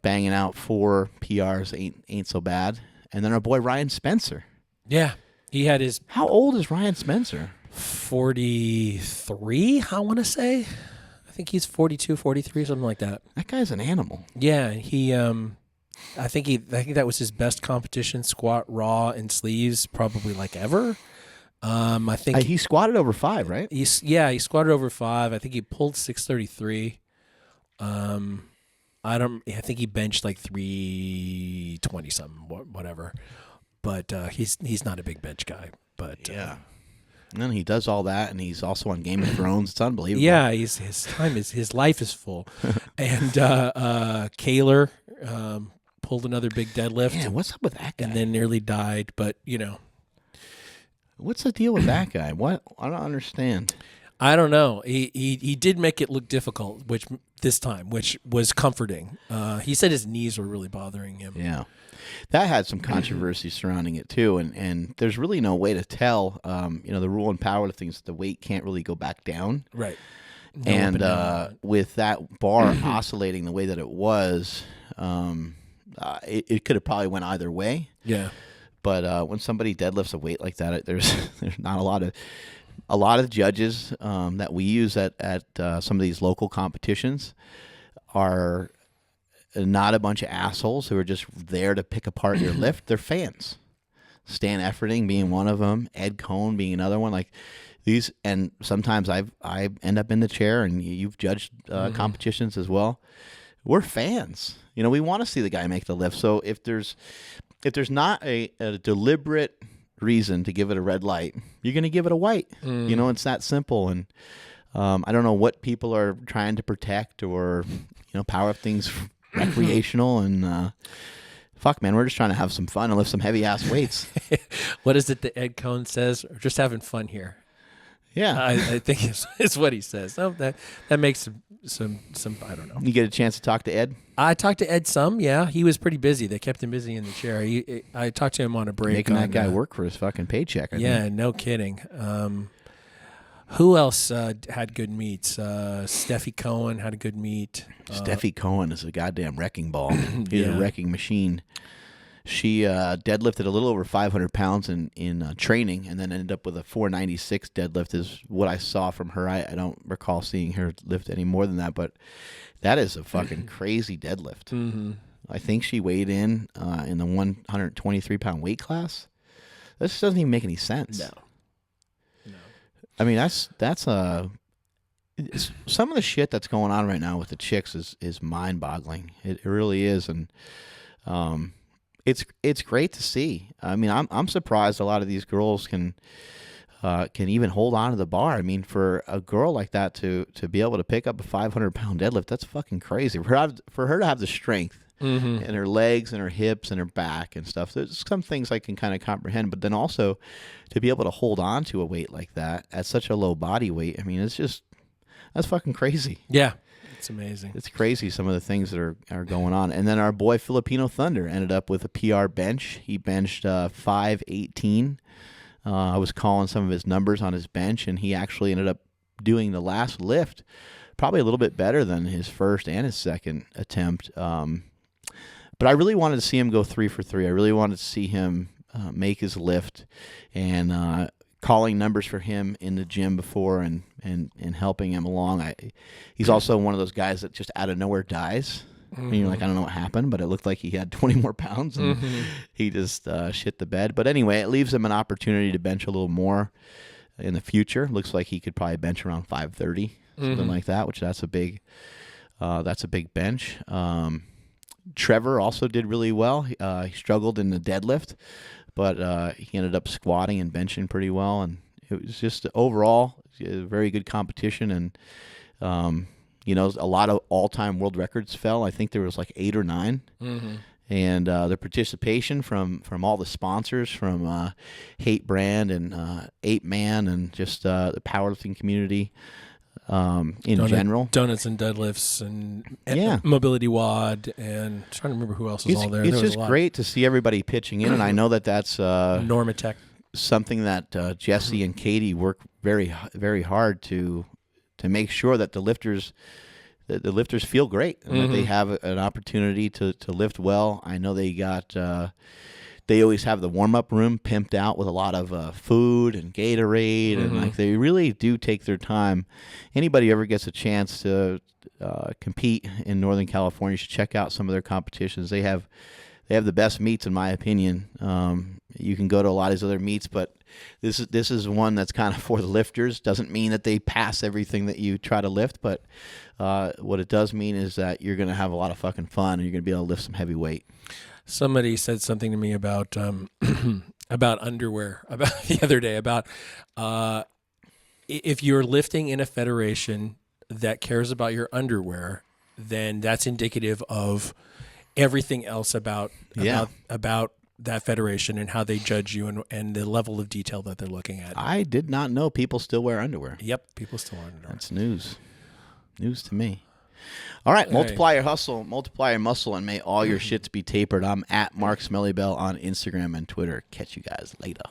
banging out 4 PRs ain't so bad. And then our boy Ryan Spencer. Yeah. He had his How old is Ryan Spencer? 43, I want to say. I think he's 42, 43, something like that. That guy's an animal. Yeah, he I think that was his best competition, squat raw and sleeves probably like ever. I think He squatted over 5, right? he squatted over 5. I think he pulled 633. I think he benched like 320 something, whatever. But he's not a big bench guy, but Yeah. And then he does all that, and he's also on Game of Thrones. It's unbelievable. yeah, his life is full. And Kaler pulled another big deadlift. Yeah, what's up with that guy? And then nearly died, but What's the deal with that guy? What? I don't understand. I don't know. He did make it look difficult, which this time, which was comforting. He said his knees were really bothering him. Yeah. That had some controversy surrounding it too, and there's really no way to tell. The rule in powerlifting is the weight can't really go back down. Right. And with that bar oscillating the way that it was, it could have probably went either way. Yeah. But when somebody deadlifts a weight like that, there's not a lot of judges that we use at some of these local competitions are not a bunch of assholes who are just there to pick apart your lift. They're fans. Stan Efferding being one of them, Ed Cohn being another one. Like these, and sometimes I end up in the chair, and you've judged competitions as well. We're fans. We want to see the guy make the lift. So if there's not a deliberate reason to give it a red light, you're going to give it a white. It's that simple. And I don't know what people are trying to protect, or powerlifting's recreational, and fuck, man, we're just trying to have some fun and lift some heavy ass weights. What is it that Ed Cohn says? We're just having fun here. Yeah, I think it's what he says. So that makes some I don't know. You get a chance to talk to Ed? I talked to Ed some. Yeah, he was pretty busy. They kept him busy in the chair. I talked to him on a break. Making that guy work for his fucking paycheck. I think. No kidding. Who else had good meets? Steffi Cohen had a good meet. Steffi Cohen is a goddamn wrecking ball. He's a wrecking machine. She deadlifted a little over 500 pounds in training, and then ended up with a 496 deadlift is what I saw from her. I don't recall seeing her lift any more than that, but that is a fucking crazy deadlift. Mm-hmm. I think she weighed in the 123-pound weight class. This doesn't even make any sense. No. I mean, that's some of the shit that's going on right now with the chicks is mind-boggling. It really is, and it's great to see. I mean, I'm surprised a lot of these girls can even hold on to the bar. I mean, for a girl like that to be able to pick up a 500-pound deadlift, that's fucking crazy. For her to have the strength in her legs and her hips and her back and stuff, there's some things I can kind of comprehend. But then also to be able to hold on to a weight like that at such a low body weight, I mean, that's fucking crazy. Yeah. It's amazing. It's crazy, some of the things that are going on. And then our boy Filipino Thunder ended up with a PR bench. He benched 518. I was calling some of his numbers on his bench, and he actually ended up doing the last lift probably a little bit better than his first and his second attempt. But I really wanted to see him go 3 for 3. I really wanted to see him make his lift, and calling numbers for him in the gym before and helping him along. He's also one of those guys that just out of nowhere dies. And you're like, I don't know what happened, but it looked like he had 20 more pounds, and he just shit the bed. But anyway, it leaves him an opportunity to bench a little more in the future. Looks like he could probably bench around 530, something like that, which that's a big bench. Trevor also did really well. He struggled in the deadlift, but he ended up squatting and benching pretty well, and it was just overall a very good competition. And a lot of all-time world records fell. I think there was like 8 or 9, and the participation from all the sponsors, from Hate Brand and 8 Man, and just the powerlifting community in general. Donuts and deadlifts and mobility wad, and I'm trying to remember who else was all there. It's just great to see everybody pitching in, and I know that's Normatech, something that Jesse and Katie work very, very hard to make sure that the lifters feel great, and that they have an opportunity to lift well. I know they got they always have the warm-up room pimped out with a lot of food and Gatorade, and like they really do take their time. Anybody ever gets a chance to compete in Northern California should check out some of their competitions. They have the best meets, in my opinion. You can go to a lot of these other meets, but this is one that's kind of for the lifters. Doesn't mean that they pass everything that you try to lift, but what it does mean is that you're going to have a lot of fucking fun, and you're going to be able to lift some heavy weight. Somebody said something to me about about underwear about the other day, about if you're lifting in a federation that cares about your underwear, then that's indicative of everything else about that federation and how they judge you and the level of detail that they're looking at. I did not know people still wear underwear. Yep, people still wear underwear. That's news to me. All right, multiply your hustle, multiply your muscle, and may all your shits be tapered. I'm at Mark Smellybell on Instagram and Twitter. Catch you guys later.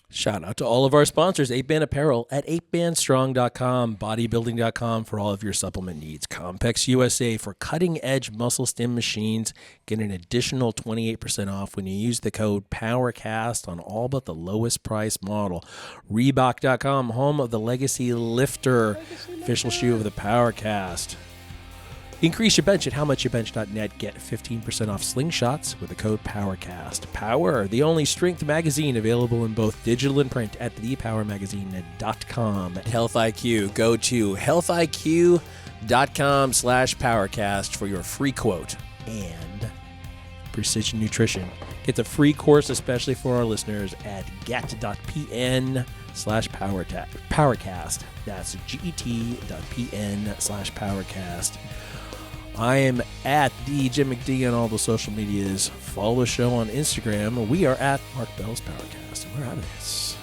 Shout out to all of our sponsors, 8band Apparel at 8bandstrong.com, bodybuilding.com for all of your supplement needs, Compex USA for cutting-edge muscle stim machines. Get an additional 28% off when you use the code POWERCAST on all but the lowest price model. Reebok.com, home of the Legacy Lifter, official shoe of the PowerCast. Increase your bench at howmuchyourbench.net. Get 15% off slingshots with the code POWERCAST. Power, the only strength magazine available in both digital and print at thepowermagazine.com. Health IQ, go to healthiq.com/PowerCast for your free quote and Precision Nutrition. Get the free course especially for our listeners at get.pn/PowerCast. That's get.pn/PowerCast. I am at the Jim McD on all the social medias. Follow the show on Instagram. We are at Mark Bell's PowerCast. And we're out of this.